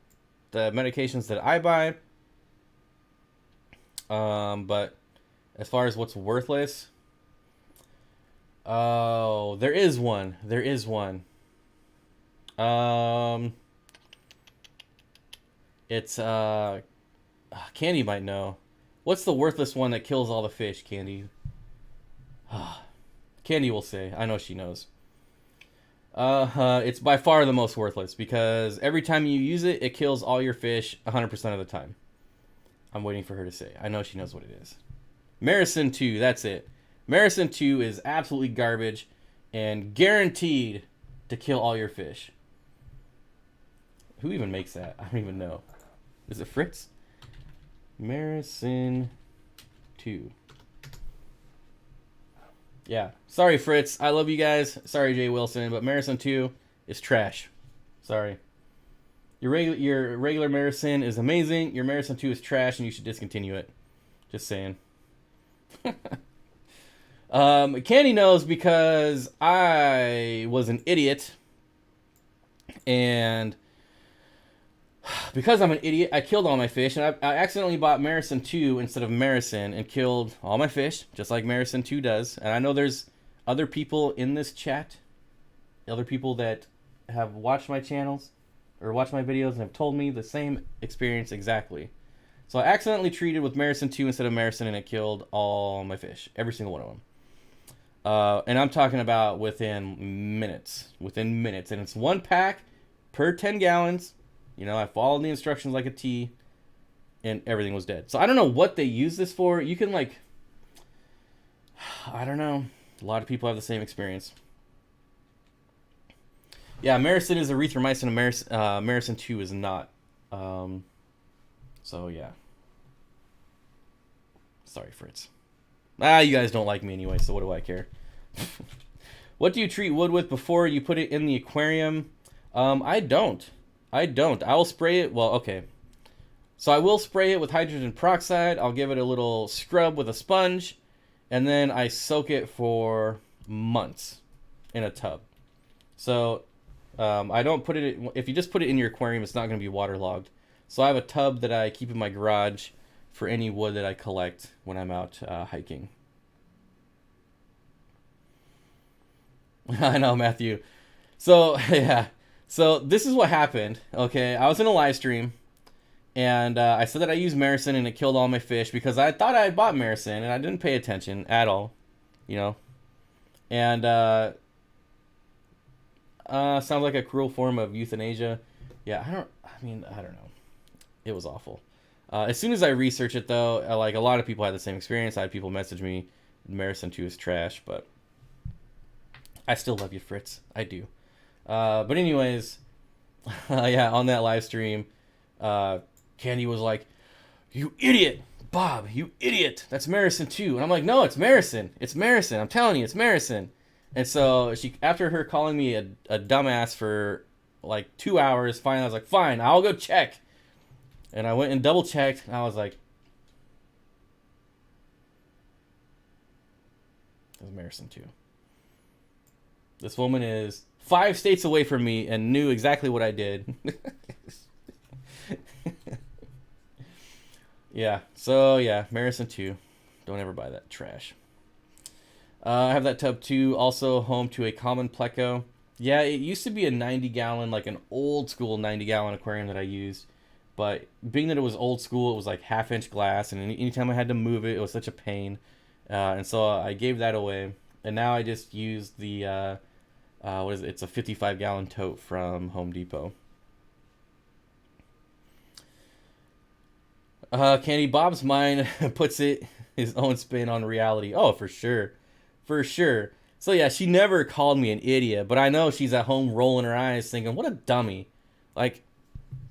medications that I buy. But as far as what's worthless, oh, there is one. There is one. It's Candy might know. What's the worthless one that kills all the fish, Candy? Candy will say. I know she knows. It's by far the most worthless because every time you use it, it kills all your fish 100% of the time. I'm waiting for her to say. I know she knows what it is. Maricin 2, that's it. Maricin 2 is absolutely garbage and guaranteed to kill all your fish. Who even makes that? I don't even know. Is it Fritz? Maricin 2. Yeah. Sorry, Fritz. I love you guys. Sorry, Jay Wilson, but Maricin 2 is trash. Sorry. Your regular Maricin is amazing. Your Maricin 2 is trash, and you should discontinue it. Just saying. Candy knows because I was an idiot, and because I'm an idiot, I killed all my fish, and I accidentally bought Maricin 2 instead of Maricin and killed all my fish, just like Maricin 2 does. And I know there's other people in this chat, other people that have watched my channels or watched my videos and have told me the same experience exactly. So I accidentally treated with Maricin 2 instead of Maricin, and it killed all my fish, every single one of them. And I'm talking about within minutes, and it's 1 pack per 10 gallons. You know, I followed the instructions like a T, and everything was dead. So I don't know what they use this for. You can, like, I don't know. A lot of people have the same experience. Yeah, Maricin is erythromycin, and Maricin 2 is not. So, yeah. Sorry, Fritz. You guys don't like me anyway, so what do I care? What do you treat wood with before you put it in the aquarium? I don't. I will spray it. Well, okay. So I will spray it with hydrogen peroxide. I'll give it a little scrub with a sponge. And then I soak it for months in a tub. So I don't put it... If you just put it in your aquarium, it's not going to be waterlogged. So I have a tub that I keep in my garage for any wood that I collect when I'm out hiking. I know, Matthew. So, yeah. So this is what happened, okay? I was in a live stream, and I said that I used Maricin and it killed all my fish because I thought I had bought Maricin, and I didn't pay attention at all, you know? And sounds like a cruel form of euthanasia. Yeah, I don't know. It was awful. As soon as I researched it, though, like a lot of people had the same experience. I had people message me, Maricin 2 is trash, but I still love you, Fritz. I do. But anyways, yeah, on that live stream, Candy was like, "You idiot, Bob, you idiot. That's Maricin 2." And I'm like, "No, it's Maricin. It's Maricin. I'm telling you, it's Maricin." And so she, after her calling me a dumbass for like 2 hours, finally I was like, "Fine, I'll go check." And I went and double checked, and I was like, it was Maricin 2. This woman is 5 states away from me and knew exactly what I did. Yeah, so yeah, Maricin 2. Don't ever buy that trash. I have that tub too, also home to a common pleco. Yeah, it used to be a 90-gallon, like an old school 90-gallon aquarium that I used. But being that it was old school, it was like 1/2-inch glass, and anytime I had to move it, it was such a pain. And so I gave that away. And now I just use the, what is it? It's a 55-gallon tote from Home Depot. Candy Bob's mind puts his own spin on reality. Oh, for sure. For sure. So yeah, she never called me an idiot, but I know she's at home rolling her eyes thinking, what a dummy. Like,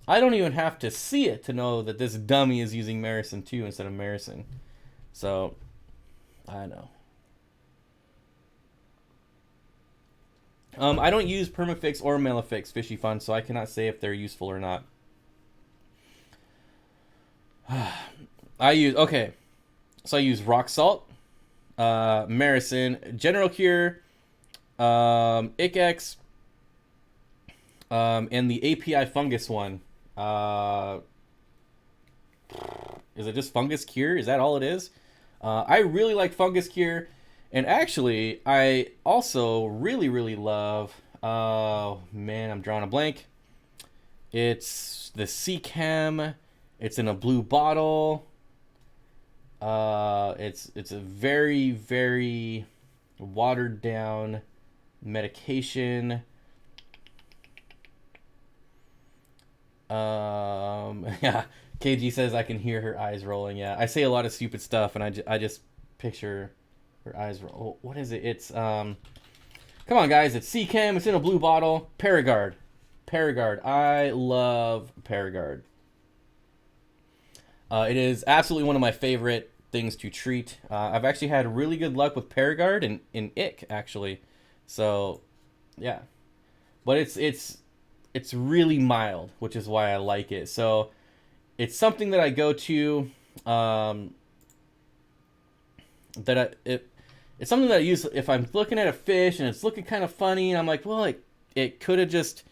I don't even have to see it to know that this dummy is using Maricin 2 instead of Maricin. So, I know. I don't use Permafix or Malafix Fishy Fun, so I cannot say if they're useful or not. I use rock salt, Maricin, General Cure, Icex, And the API fungus one. Is it just fungus cure? Is that all it is? I really like fungus cure. And actually, I also really, really love... Oh, man, I'm drawing a blank. It's the Seachem. It's in a blue bottle. It's a very, very watered down medication. Yeah, KG says I can hear her eyes rolling. Yeah, I say a lot of stupid stuff, and I just picture her eyes roll. Oh, what is it? It's come on, guys. It's Seachem. It's in a blue bottle. Paragard. I love Paragard. It is absolutely one of my favorite things to treat. I've actually had really good luck with Paragard in ick, actually. So, yeah. But it's really mild, which is why I like it. So, it's something that I go to. It's something that I use if I'm looking at a fish and it's looking kind of funny, and I'm like, well, it could have just,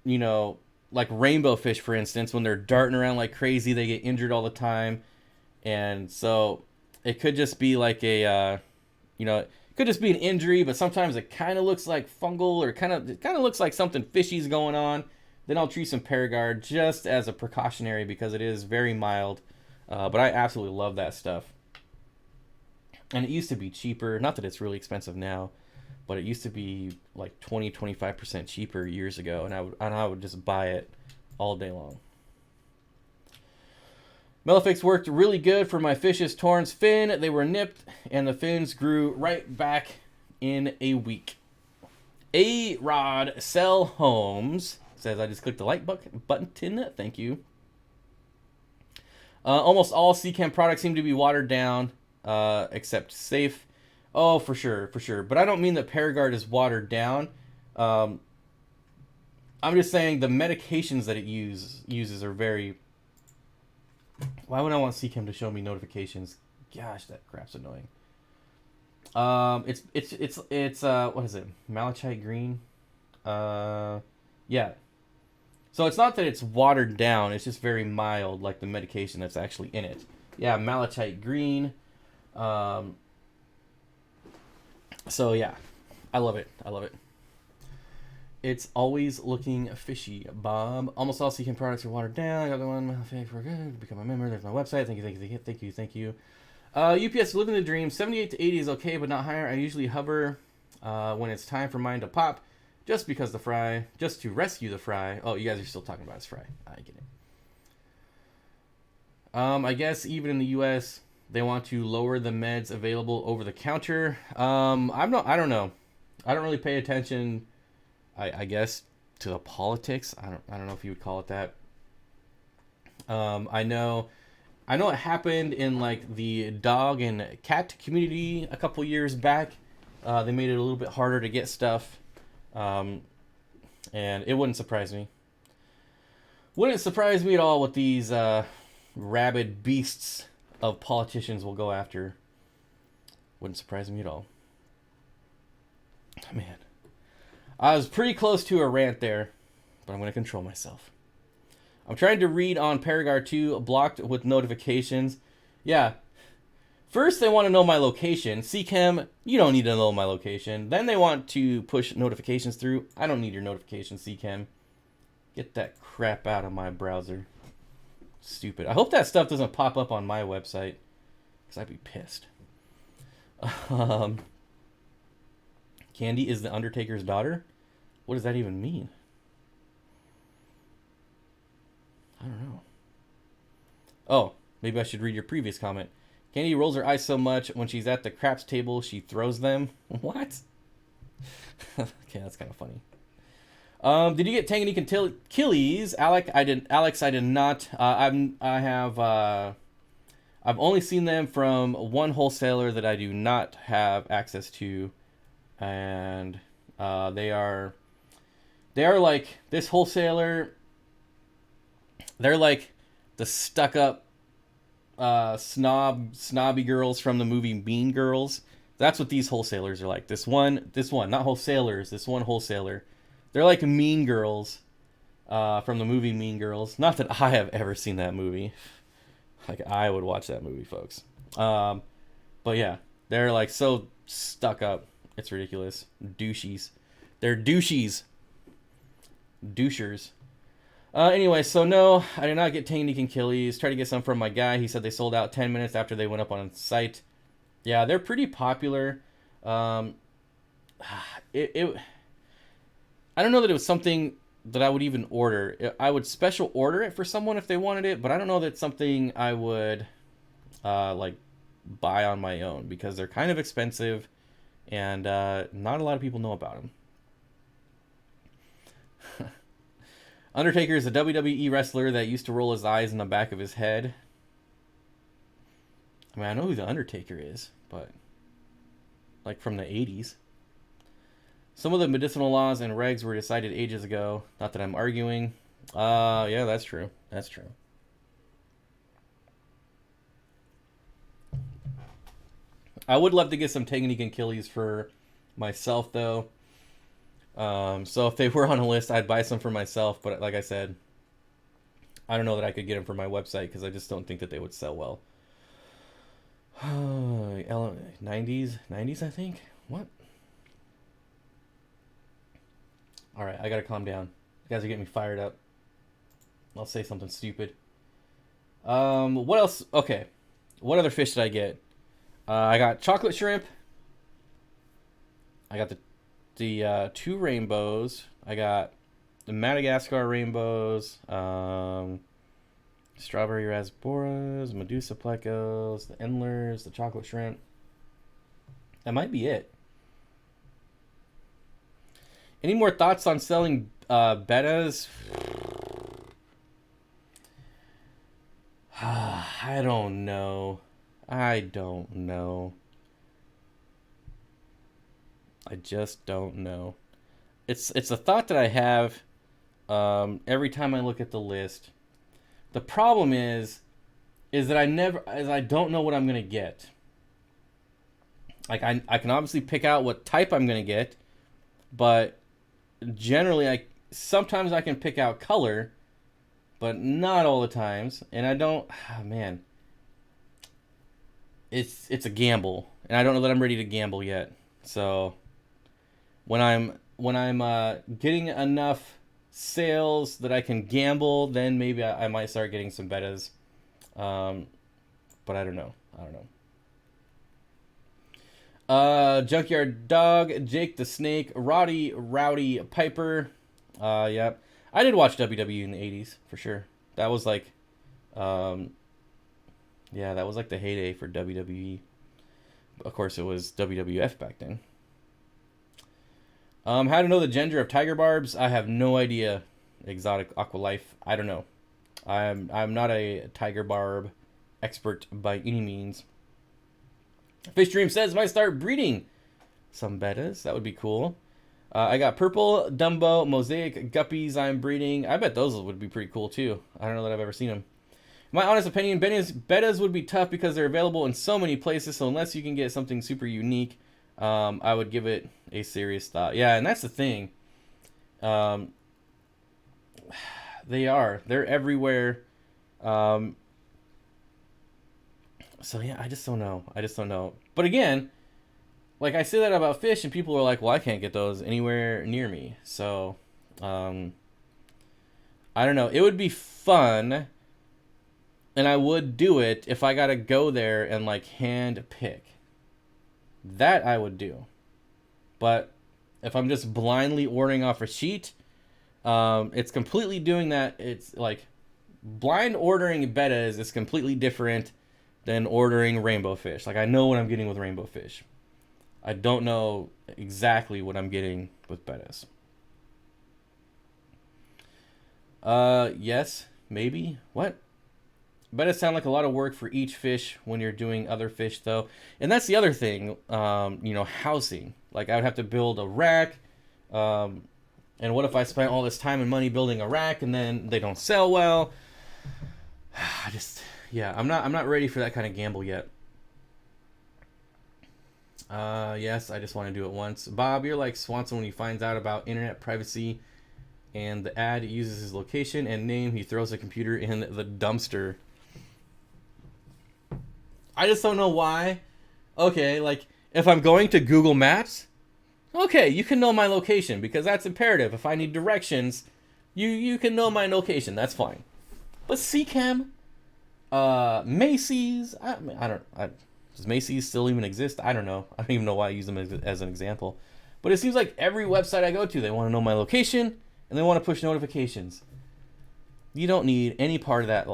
you know, like rainbow fish, for instance, when they're darting around like crazy, they get injured all the time. And so it could just be like a, it could just be an injury, but sometimes it kind of looks like fungal, or it kind of looks like something fishy's going on. Then I'll treat some Paragard just as a precautionary because it is very mild. But I absolutely love that stuff. And it used to be cheaper. Not that it's really expensive now, but it used to be like 20-25% cheaper years ago, and I would just buy it all day long. Melifix worked really good for my fish's Torrance fin. They were nipped, and the fins grew right back in a week. A-Rod Sell Homes says, I just clicked the like button. Thank you. Almost all Seachem products seem to be watered down, except Safe. Oh, for sure. But I don't mean that Paragard is watered down. I'm just saying the medications that it uses are very... Why would I want Seachem to show me notifications? Gosh, that crap's annoying. It's what is it? Malachite green? Yeah. So it's not that it's watered down, it's just very mild, like the medication that's actually in it. Yeah, malachite green. So yeah, I love it. It's always looking fishy, Bob. Almost all Seachem products are watered down. I got the one my favorite. Good. Become a member. There's my website. Thank you. UPS living the dream. 78 to 80 is okay, but not higher. I usually hover when it's time for mine to pop, just because the fry, just to rescue the fry. Oh, you guys are still talking about his fry. I get it. I guess even in the U.S. they want to lower the meds available over the counter. I don't know. I don't really pay attention, I guess, to the politics. I don't know if you would call it that. I know it happened in like the dog and cat community a couple years back. They made it a little bit harder to get stuff. And it wouldn't surprise me. Wouldn't surprise me at all what these rabid beasts of politicians will go after. Wouldn't surprise me at all. Man. I was pretty close to a rant there, but I'm going to control myself. I'm trying to read on Paragard 2, blocked with notifications. Yeah. First, they want to know my location. Seachem, you don't need to know my location. Then they want to push notifications through. I don't need your notifications, Seachem. Get that crap out of my browser. Stupid. I hope that stuff doesn't pop up on my website, because I'd be pissed. Candy is the Undertaker's daughter? What does that even mean? I don't know. Oh, maybe I should read your previous comment. Candy rolls her eyes so much when she's at the craps table, she throws them. What? Okay, that's kind of funny. Did you get Tanganic and Killies? Alex, I did not. I've only seen them from one wholesaler that I do not have access to, and they are like this wholesaler. They're like the stuck-up snobby girls from the movie Mean Girls. That's what these wholesalers are like. This one, not wholesalers. This one wholesaler. They're like Mean Girls from the movie Mean Girls. Not that I have ever seen that movie. Like, I would watch that movie, folks. But yeah, they're like so stuck up. It's ridiculous. Douchies. They're douchies. Douchers. Anyway, so no, I did not get Tangy Achilles. Tried to get some from my guy. He said they sold out 10 minutes after they went up on site. Yeah, they're pretty popular. I don't know that it was something that I would even order. I would special order it for someone if they wanted it, but I don't know that it's something I would like buy on my own because they're kind of expensive and not a lot of people know about them. Undertaker is a WWE wrestler that used to roll his eyes in the back of his head. I mean, I know who the Undertaker is, but like from the 80s. Some of the medicinal laws and regs were decided ages ago. Not that I'm arguing. Yeah, that's true. That's true. I would love to get some Tanganic Achilles for myself, though. So if they were on a list, I'd buy some for myself. But like I said, I don't know that I could get them for my website because I just don't think that they would sell well. 90s, I think. What? All right, I gotta calm down. You guys are getting me fired up. I'll say something stupid. What else? Okay, what other fish did I get? I got chocolate shrimp. I got the 2 rainbows. I got the Madagascar rainbows. Strawberry rasboras, Medusa plecos, the endlers, the chocolate shrimp. That might be it. Any more thoughts on selling bettas? I don't know. I just don't know. It's a thought that I have every time I look at the list. The problem is that I don't know what I'm gonna get. Like I can obviously pick out what type I'm gonna get, but generally sometimes I can pick out color, but not all the times. And I don't. Oh, man, it's a gamble, and I don't know that I'm ready to gamble yet. So when I'm getting enough sales that I can gamble, then maybe I might start getting some bettas. But I don't know. Junkyard Dog, Jake the Snake, Rowdy Piper. Yeah, I did watch WWE in the 80s for sure. That was like, yeah, that was like the heyday for WWE. Of course, it was WWF back then. How to know the gender of tiger barbs? I have no idea. Exotic Aqua Life. I don't know. I'm not a tiger barb expert by any means. Fish Dream says might start breeding some bettas. That would be cool. I got purple Dumbo mosaic guppies I'm breeding. I bet those would be pretty cool too. I don't know that I've ever seen them. My honest opinion, bettas would be tough because they're available in so many places. So unless you can get something super unique, I would give it a serious thought. Yeah, and that's the thing. They're everywhere. So yeah, I just don't know. But again, like I say that about fish, and people are like, "Well, I can't get those anywhere near me." So, I don't know. It would be fun, and I would do it if I gotta go there and like hand pick. That I would do. But if I'm just blindly ordering off a sheet, it's completely doing that. It's like blind ordering bettas is completely different than ordering rainbow fish. Like I know what I'm getting with rainbow fish. I don't know exactly what I'm getting with bettas. Yes, maybe. What? Bettas sound like a lot of work for each fish when you're doing other fish though. And that's the other thing, housing. Like I would have to build a rack. And what if I spent all this time and money building a rack and then they don't sell well? I'm not ready for that kind of gamble yet. Yes, I just want to do it once. Bob, you're like Swanson when he finds out about internet privacy and the ad uses his location and name. He throws a computer in the dumpster. I just don't know why. Okay, like if I'm going to Google Maps, okay, you can know my location because that's imperative. If I need directions, you can know my location. That's fine. But CCAM, Macy's, does Macy's still even exist? I don't know. I don't even know why I use them as an example. But it seems like every website I go to, they want to know my location and they want to push notifications. You don't need any part of that,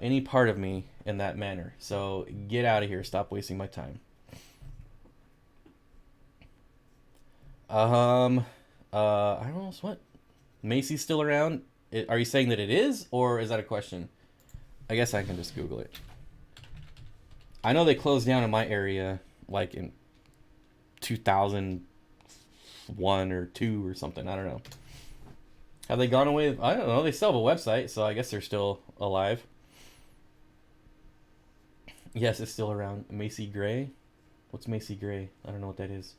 any part of me in that manner. So get out of here. Stop wasting my time. I don't know what. Macy's still around? Are you saying that it is, or is that a question? I guess I can just Google it. I know they closed down in my area like in 2001 or 2 or something. I don't know. Have they gone away? I don't know. They still have a website, so I guess they're still alive. Yes, it's still around. Macy Gray. What's Macy Gray? I don't know what that is.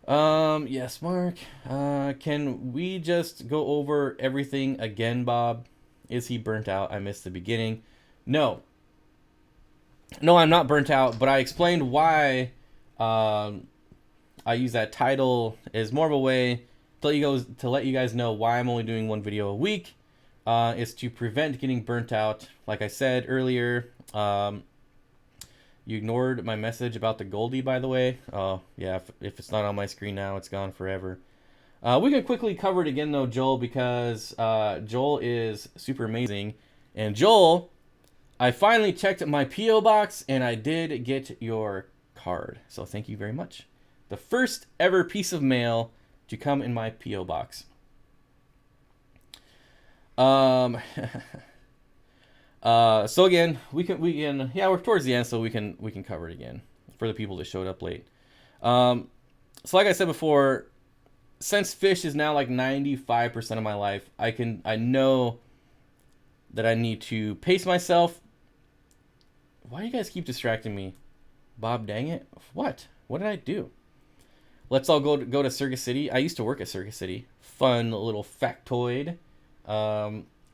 Yes, Mark. Can we just go over everything again, Bob? Is he burnt out? I missed the beginning. No. No, I'm not burnt out, but I explained why I use that title as more of a way to let you guys know why I'm only doing one video a week. Is to prevent getting burnt out. Like I said earlier, you ignored my message about the Goldie, by the way. Oh, yeah, if it's not on my screen now, it's gone forever. We can quickly cover it again, though, Joel, because Joel is super amazing. And Joel, I finally checked my P.O. box, and I did get your card. So thank you very much. The first ever piece of mail to come in my P.O. box. So again, we can yeah, we're towards the end, so we can cover it again for the people that showed up late. So like I said before, since fish is now like 95% of my life, I know that I need to pace myself. Why do you guys keep distracting me? Bob, dang it. What did I do? Let's all go to Circus City. I used to work at Circus City. Fun little factoid.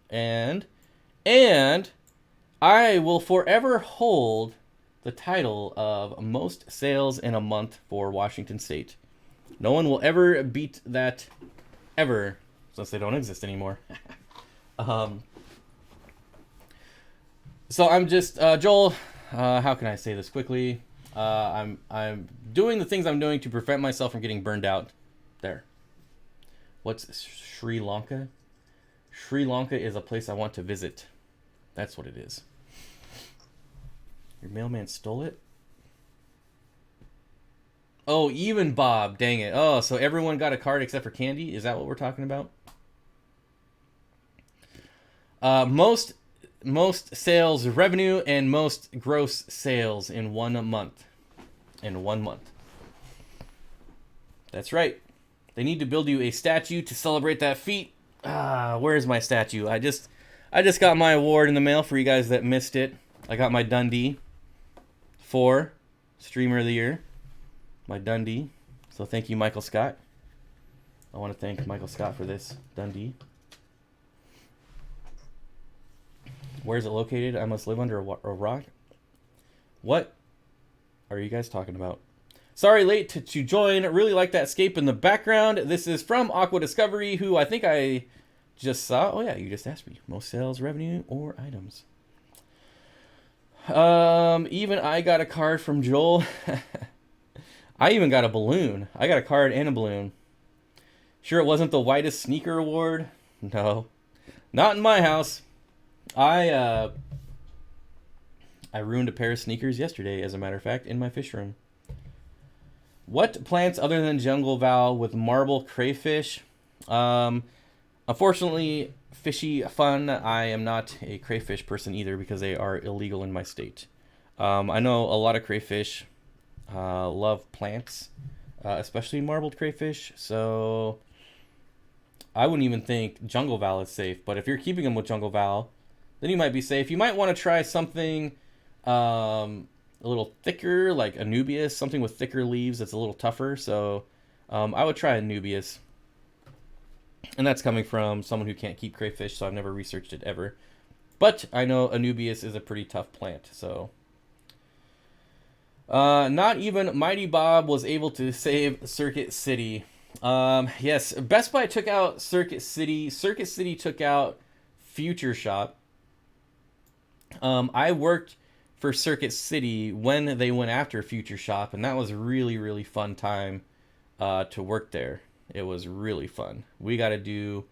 And I will forever hold the title of most sales in a month for Washington State. No one will ever beat that, ever, since they don't exist anymore. So I'm just Joel. How can I say this quickly? I'm doing the things I'm doing to prevent myself from getting burned out. There. What's Sri Lanka? Sri Lanka is a place I want to visit. That's what it is. Your mailman stole it? Oh, even Bob. Dang it. Oh, so everyone got a card except for Candy? Is that what we're talking about? Most sales revenue and most gross sales in 1 month. In 1 month. That's right. They need to build you a statue to celebrate that feat. Where's my statue? I just got my award in the mail for you guys that missed it. I got my Dundee for Streamer of the Year. My Dundee. So thank you, Michael Scott. I want to thank Michael Scott for this Dundee. Where is it located? I must live under a rock. What are you guys talking about? Sorry, late to join. Really like that scape in the background. This is from Aqua Discovery, who I think I just saw. Oh yeah, you just asked me. Most sales, revenue, or items. Even I got a card from Joel. I even got a balloon. I got a card and a balloon. Sure it wasn't the whitest sneaker award? No. Not in my house. I ruined a pair of sneakers yesterday, as a matter of fact, in my fish room. What plants other than jungle val with marble crayfish? Unfortunately, fishy fun. I am not a crayfish person either because they are illegal in my state. I know a lot of crayfish love plants, especially marbled crayfish. So I wouldn't even think jungle val is safe. But if you're keeping them with jungle val, then you might be safe. You might want to try something a little thicker, like Anubias, something with thicker leaves that's a little tougher. So I would try Anubias. And that's coming from someone who can't keep crayfish, so I've never researched it ever. But I know Anubias is a pretty tough plant, so... not even Mighty Bob was able to save Circuit City. Yes, Best Buy took out Circuit City. Circuit City took out Future Shop. I worked for Circuit City when they went after Future Shop, and that was a really, really fun time to work there. It was really fun. We got to do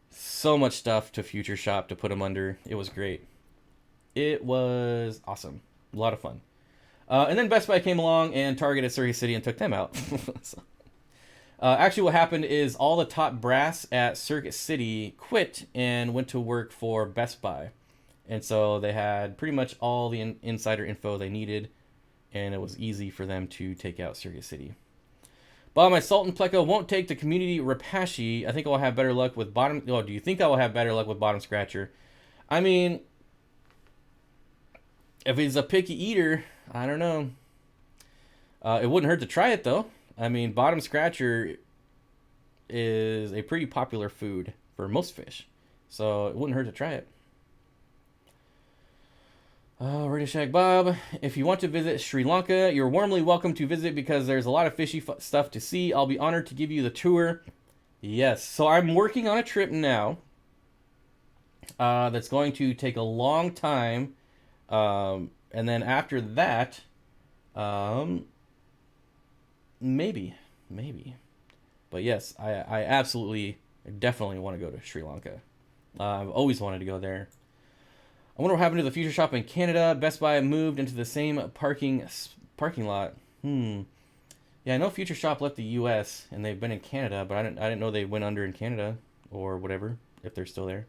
so much stuff to Future Shop to put them under. It was great. It was awesome. A lot of fun. And then Best Buy came along and targeted Circuit City and took them out. So, actually, what happened is all the top brass at Circuit City quit and went to work for Best Buy. And so they had pretty much all the insider info they needed, and it was easy for them to take out Circuit City. Bob, my Sultan Pleco won't take the community Rapashi. I think I'll have better luck with bottom... Oh, do you think I will have better luck with bottom scratcher? I mean, if he's a picky eater, I don't know. It wouldn't hurt to try it, though. I mean, bottom scratcher is a pretty popular food for most fish. So it wouldn't hurt to try it. Radio Shack Bob, if you want to visit Sri Lanka, you're warmly welcome to visit because there's a lot of fishy stuff to see. I'll be honored to give you the tour. Yes, so I'm working on a trip now that's going to take a long time. And then after that, maybe. But yes, I absolutely, definitely want to go to Sri Lanka. I've always wanted to go there. I wonder what happened to the Future Shop in Canada. Best Buy moved into the same parking lot. Yeah, I know Future Shop left the U.S. and they've been in Canada, but I didn't know they went under in Canada or whatever, if they're still there.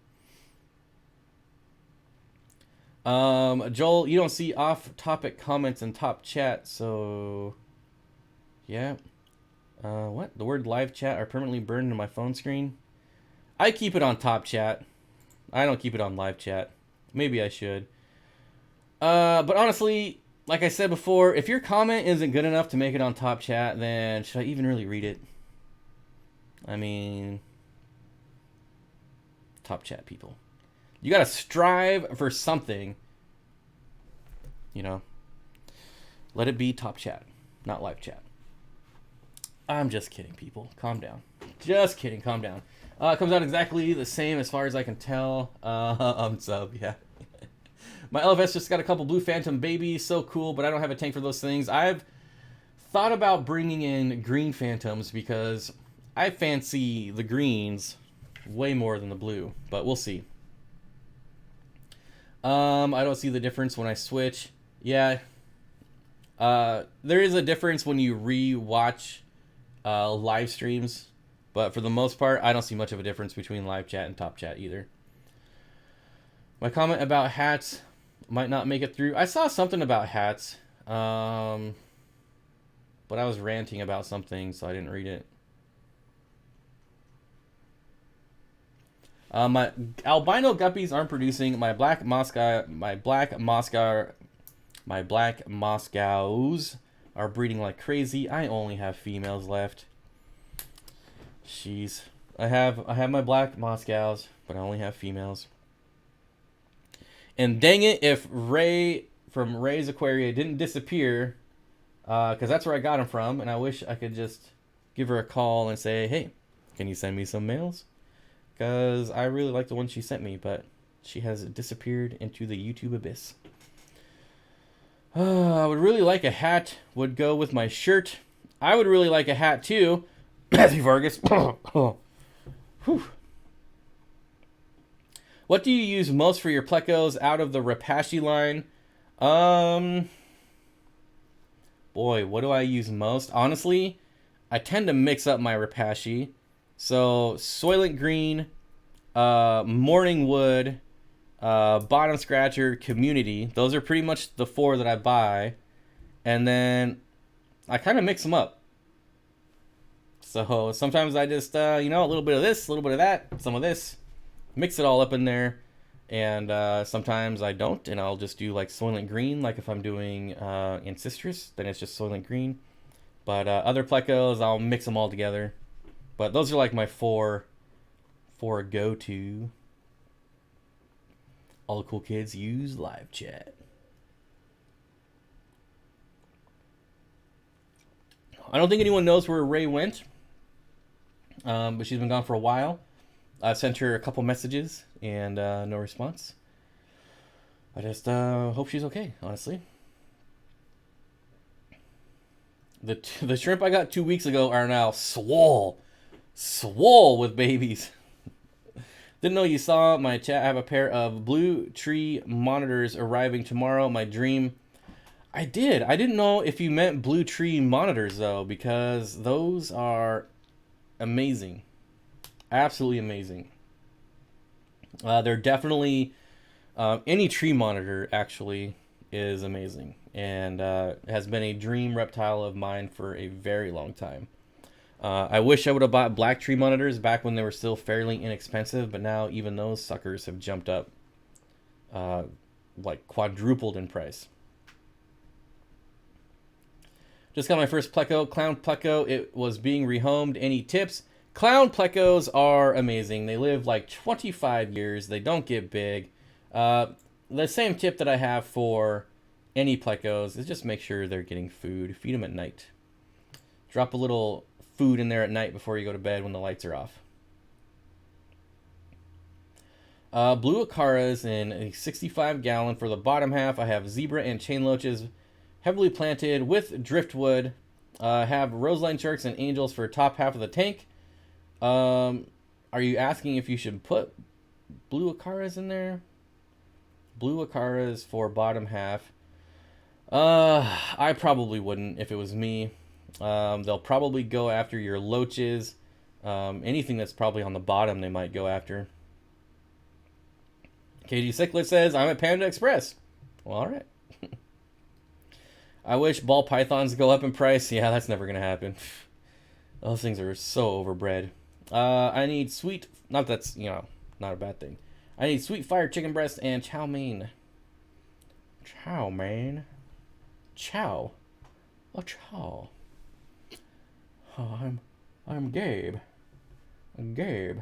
Joel, you don't see off-topic comments in top chat, so yeah. What? The word live chat are permanently burned into my phone screen? I keep it on top chat. I don't keep it on live chat. Maybe I should. But honestly, like I said before, if your comment isn't good enough to make it on top chat, then should I even really read it? I mean, top chat people. You gotta strive for something. You know. Let it be top chat, not live chat. I'm just kidding, people. Calm down. Just kidding, calm down. It comes out exactly the same as far as I can tell. Sub, yeah. My LFS just got a couple Blue Phantom babies. So cool, but I don't have a tank for those things. I've thought about bringing in Green Phantoms because I fancy the greens way more than the blue, but we'll see. I don't see the difference when I switch. Yeah. There is a difference when you re-watch live streams. But for the most part, I don't see much of a difference between live chat and top chat either. My comment about hats might not make it through. I saw something about hats. But I was ranting about something, so I didn't read it. My albino guppies aren't producing. My black Moscows are breeding like crazy. I only have females left. Jeez. I have my black Moscows, but I only have females. And dang it, if Ray from Ray's Aquaria didn't disappear, because that's where I got him from, and I wish I could just give her a call and say, hey, can you send me some males? Because I really like the one she sent me, but she has disappeared into the YouTube abyss. I would really like a hat would go with my shirt. I would really like a hat too. Matthew Vargas. Whew. What do you use most for your plecos out of the Rapashi line? Boy, what do I use most? Honestly, I tend to mix up my Rapashi. So, Soylent Green, Morning Wood, Bottom Scratcher, Community. Those are pretty much the four that I buy. And then I kind of mix them up. So sometimes I just, a little bit of this, a little bit of that, some of this. Mix it all up in there. And sometimes I don't, and I'll just do like Soylent Green. Like if I'm doing Ancestris, then it's just Soylent Green. But other plecos, I'll mix them all together. But those are like my four go-to. All the cool kids use live chat. I don't think anyone knows where Ray went, but she's been gone for a while. I sent her a couple messages and no response. I just hope she's okay, honestly. The shrimp I got 2 weeks ago are now swole with babies. Didn't know you saw my chat. I have a pair of blue tree monitors arriving tomorrow. My dream. I did. I didn't know if you meant blue tree monitors though, because those are amazing, absolutely amazing. They're definitely any tree monitor actually is amazing, and has been a dream reptile of mine for a very long time. I wish I would have bought black tree monitors back when they were still fairly inexpensive, but now even those suckers have jumped up like quadrupled in price. Just got my first pleco, clown pleco. It was being rehomed. Any tips? Clown plecos are amazing. They live like 25 years. They don't get big. The same tip that I have for any plecos is just make sure they're getting food. Feed them at night. Drop a little food in there at night before you go to bed when the lights are off. Blue Acaras in a 65-gallon for the bottom half. I have zebra and chain loaches heavily planted with driftwood. Have roseline sharks and angels for top half of the tank. Are you asking if you should put blue Acaras in there? Blue Acaras for bottom half. I probably wouldn't if it was me. They'll probably go after your loaches. Anything that's probably on the bottom they might go after. KG Sickler says, I'm at Panda Express. Well, all right. I wish ball pythons go up in price. Yeah, that's never going to happen. Those things are so overbred. I need sweet... Not that's, not a bad thing. I need sweet fire chicken breast and chow mein. Chow mein? Chow? Oh, chow. Oh, I'm Gabe. Gabe.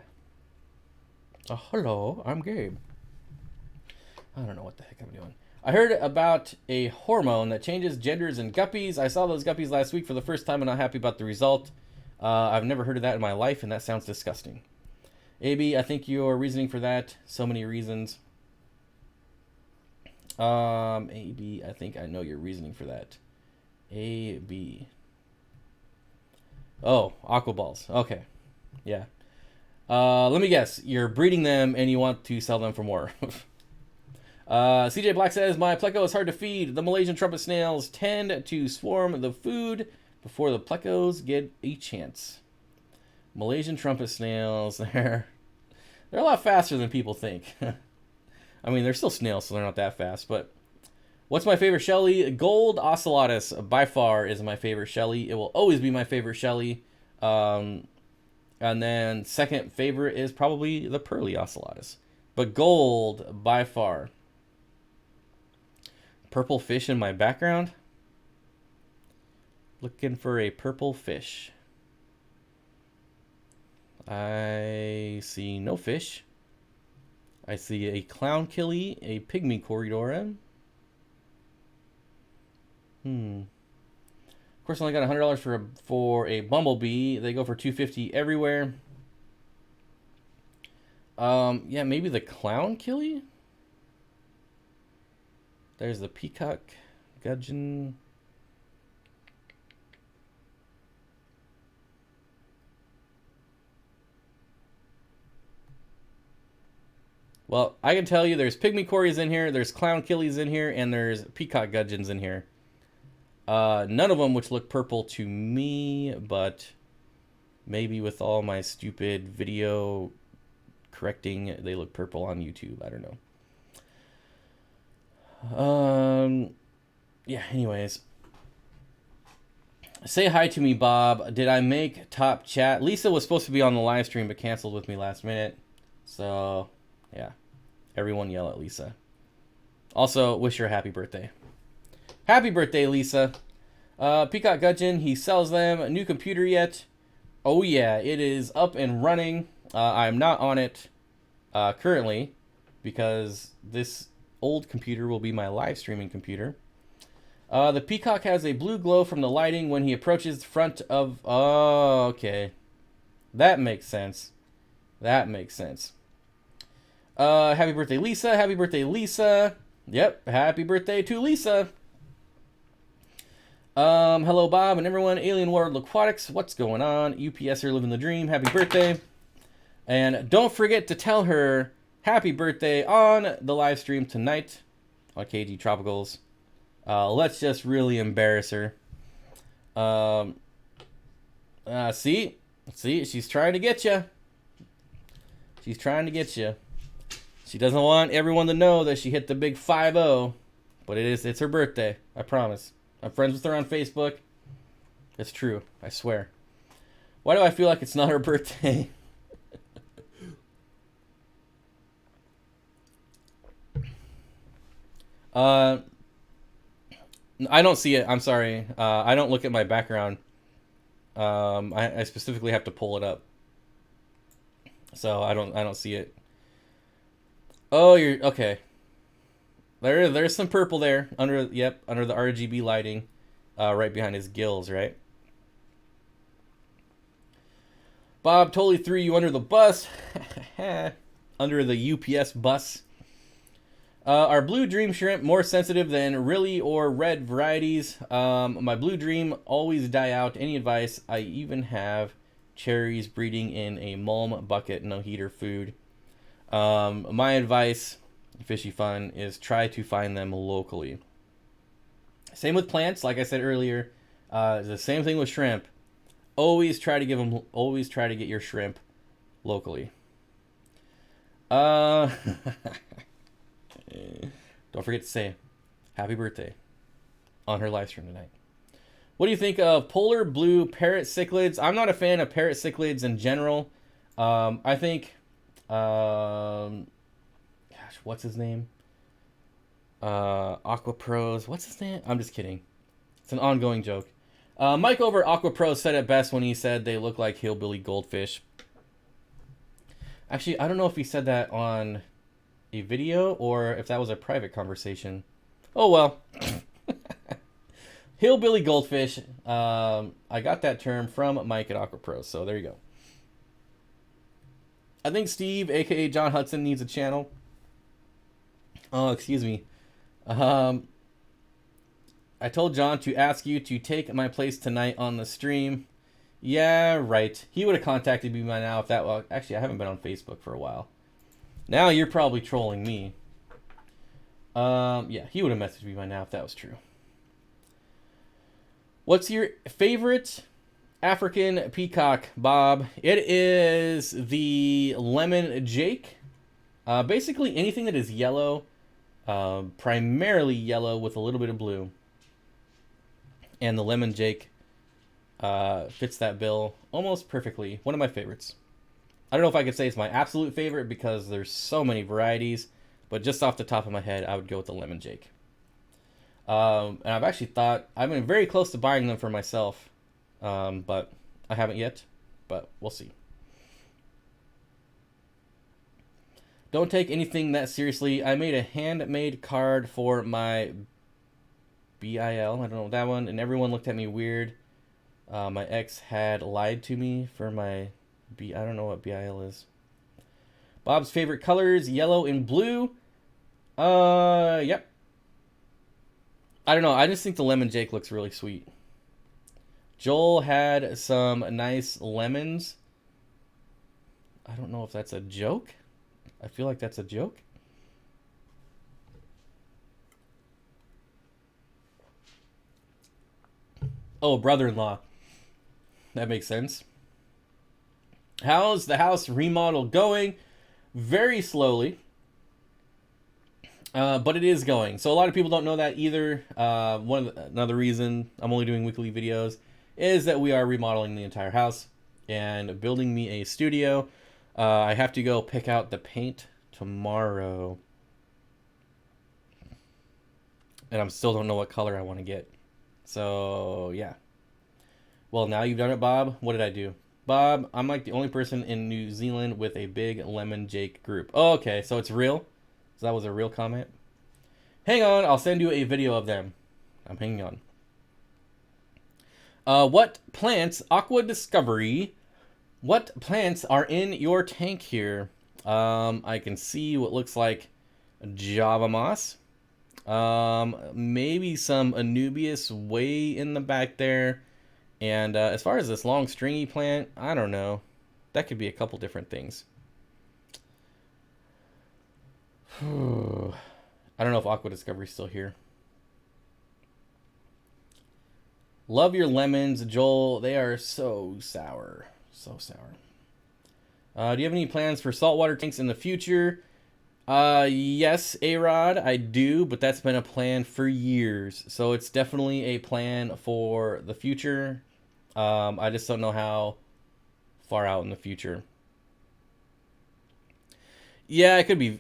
Oh, hello, I'm Gabe. I don't know what the heck I'm doing. I heard about a hormone that changes genders in guppies. I saw those guppies last week for the first time and I'm not happy about the result. I've never heard of that in my life and that sounds disgusting. AB, I think your reasoning for that, so many reasons. AB, I think I know your reasoning for that. AB. Oh, aqua balls. Okay. Yeah. Let me guess. You're breeding them and you want to sell them for more. CJ Black says, my pleco is hard to feed. The Malaysian trumpet snails tend to swarm the food before the plecos get a chance. Malaysian trumpet snails, they're a lot faster than people think. I mean, they're still snails, so they're not that fast, but what's my favorite Shelly? Gold Ocelotus, by far, is my favorite Shelly. It will always be my favorite Shelly. And then second favorite is probably the Pearly Ocelotus. But gold, by far. Purple fish in my background. Looking for a purple fish. I see no fish. I see a clown killie, a pygmy corridora. Of course, I only got $100 for a bumblebee. They go for $250 everywhere. Yeah, maybe the clown killie. There's the peacock gudgeon. Well, I can tell you there's pygmy cories in here, there's clown killies in here, and there's peacock gudgeons in here. None of them which look purple to me, but maybe with all my stupid video correcting, they look purple on YouTube. I don't know. Yeah, anyways. Say hi to me, Bob. Did I make top chat? Lisa was supposed to be on the live stream but canceled with me last minute. So, yeah. Everyone yell at Lisa. Also, wish her a happy birthday. Happy birthday, Lisa. Peacock Gudgeon, he sells them. A new computer yet? Oh yeah, it is up and running. I'm not on it currently because this old computer will be my live streaming computer. The Peacock has a blue glow from the lighting when he approaches the front of... Oh, okay. That makes sense. That makes sense. Happy birthday, Lisa. Happy birthday, Lisa. Yep, happy birthday to Lisa. Hello, Bob and everyone. Alien World Aquatics, what's going on? UPSer living the dream. Happy birthday. And don't forget to tell her happy birthday on the live stream tonight on KG Tropicals. Let's just really embarrass her. See, she's trying to get you. She's trying to get you. She doesn't want everyone to know that she hit the big 5-0, but it's her birthday. I promise. I'm friends with her on Facebook. It's true. I swear. Why do I feel like it's not her birthday? I don't see it. I'm sorry. I don't look at my background. I specifically have to pull it up, so I don't see it. Oh, you're okay. There's some purple there under the RGB lighting, right behind his gills, right? Bob totally threw you under the bus, under the UPS bus. Are blue dream shrimp more sensitive than really or red varieties? My blue dream always die out. Any advice? I even have cherries breeding in a mulm bucket, no heater food. My advice, fishy fun, is try to find them locally. Same with plants, like I said earlier. The same thing with shrimp. Always try to get your shrimp locally. Don't forget to say happy birthday on her live stream tonight. What do you think of polar blue parrot cichlids? I'm not a fan of parrot cichlids in general. I think, gosh, what's his name? Aqua Pros. What's his name? I'm just kidding. It's an ongoing joke. Mike over at Aqua Pros said it best when he said they look like hillbilly goldfish. Actually, I don't know if he said that on a video or if that was a private conversation. Oh well. Hillbilly goldfish. I got that term from Mike at Aqua Pros, so there you go. I think Steve, aka John Hudson, needs a channel. Oh, excuse me. I told John to ask you to take my place tonight on the stream. Yeah, right. He would have contacted me by now if that was... Actually, I haven't been on Facebook for a while. Now you're probably trolling me. Yeah, he would have messaged me by now if that was true. What's your favorite African peacock, Bob? It is the lemon jake. Basically anything that is yellow. Primarily yellow with a little bit of blue. And the lemon jake fits that bill almost perfectly. One of my favorites. I don't know if I could say it's my absolute favorite because there's so many varieties, but just off the top of my head, I would go with the lemon jake. And I've actually thought, I've been very close to buying them for myself, but I haven't yet, but we'll see. Don't take anything that seriously. I made a handmade card for my BIL, I don't know that one, and everyone looked at me weird. My ex had lied to me for my I don't know what BIL is. Bob's favorite colors, yellow and blue. Yep. I don't know. I just think the lemon jake looks really sweet. Joel had some nice lemons. I don't know if that's a joke. I feel like that's a joke. Oh, brother-in-law. That makes sense. How's the house remodel going? Very slowly. But it is going. So a lot of people don't know that either. Another reason I'm only doing weekly videos is that we are remodeling the entire house and building me a studio. I have to go pick out the paint tomorrow. And I still don't know what color I want to get. So, yeah. Well, now you've done it, Bob. What did I do? Bob, I'm like the only person in New Zealand with a big Lemon Jake group. Oh, okay, so it's real? So that was a real comment? Hang on, I'll send you a video of them. I'm hanging on. What plants, Aqua Discovery, what plants are in your tank here? I can see what looks like Java Moss. Maybe some Anubias way in the back there. And as far as this long stringy plant, I don't know. That could be a couple different things. I don't know if Aqua Discovery's still here. Love your lemons, Joel. They are so sour. So sour. Do you have any plans for saltwater tanks in the future? Yes, A-Rod, I do, but that's been a plan for years. So it's definitely a plan for the future. I just don't know how far out in the future. Yeah, it could be,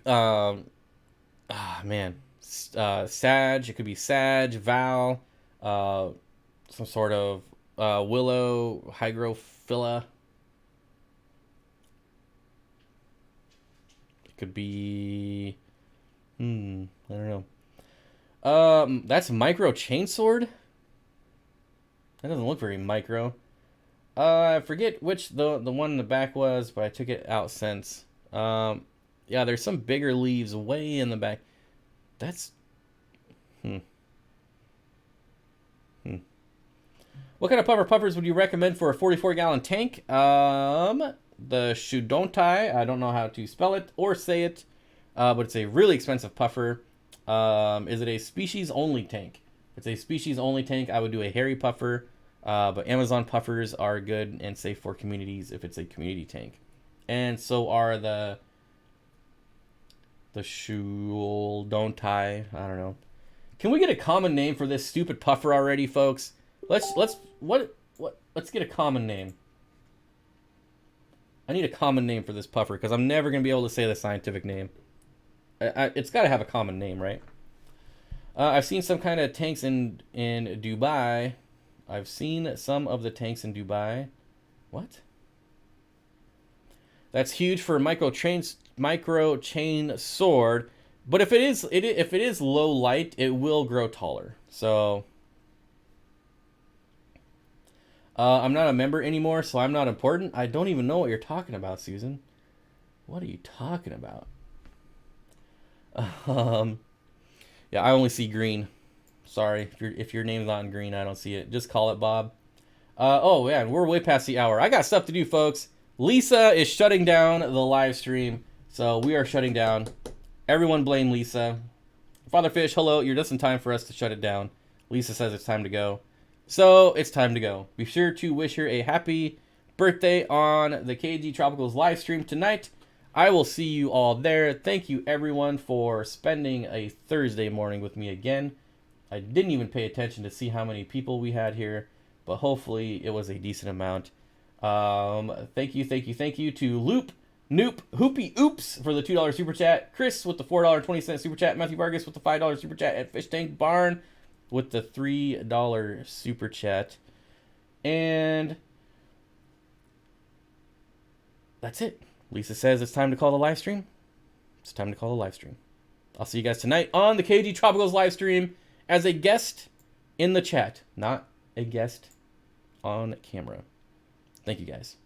Sag. It could be Sag, Val, some sort of willow, hygrophila. It could be, I don't know. That's micro chainsword. That doesn't look very micro. I forget which the one in the back was, but I took it out since. Yeah, there's some bigger leaves way in the back. That's, What kind of puffers would you recommend for a 44-gallon tank? The Shudontai. I don't know how to spell it or say it, but it's a really expensive puffer. Is it a species-only tank? If it's a species-only tank, I would do a hairy puffer. But Amazon puffers are good and safe for communities if it's a community tank. And so are the Shudontai. I don't know. Can we get a common name for this stupid puffer already, folks? Let's get a common name. I need a common name for this puffer because I'm never going to be able to say the scientific name. It's got to have a common name, right? I've seen some kind of tanks in Dubai. I've seen some of the tanks in Dubai. What? That's huge for a micro chain sword. But if it is low light, it will grow taller. So I'm not a member anymore, so I'm not important. I don't even know what you're talking about, Susan. What are you talking about? Yeah, I only see green. Sorry, if your name's not in green, I don't see it. Just call it Bob. Oh yeah, we're way past the hour. I got stuff to do, folks. Lisa is shutting down the live stream, so we are shutting down. Everyone blame Lisa. Father Fish, hello. You're just in time for us to shut it down. Lisa says it's time to go. So it's time to go. Be sure to wish her a happy birthday on the KG Tropicals live stream tonight. I will see you all there. Thank you, everyone, for spending a Thursday morning with me again. I didn't even pay attention to see how many people we had here, but hopefully it was a decent amount. Thank you to Loop, Noop, Hoopy Oops for the $2 super chat. Chris with the $4.20 super chat. Matthew Vargas with the $5 super chat. And Fish Tank Barn with the $3 super chat. And that's it. Lisa says it's time to call the live stream. It's time to call the live stream. I'll see you guys tonight on the KG Tropicals live stream as a guest in the chat, not a guest on camera. Thank you, guys.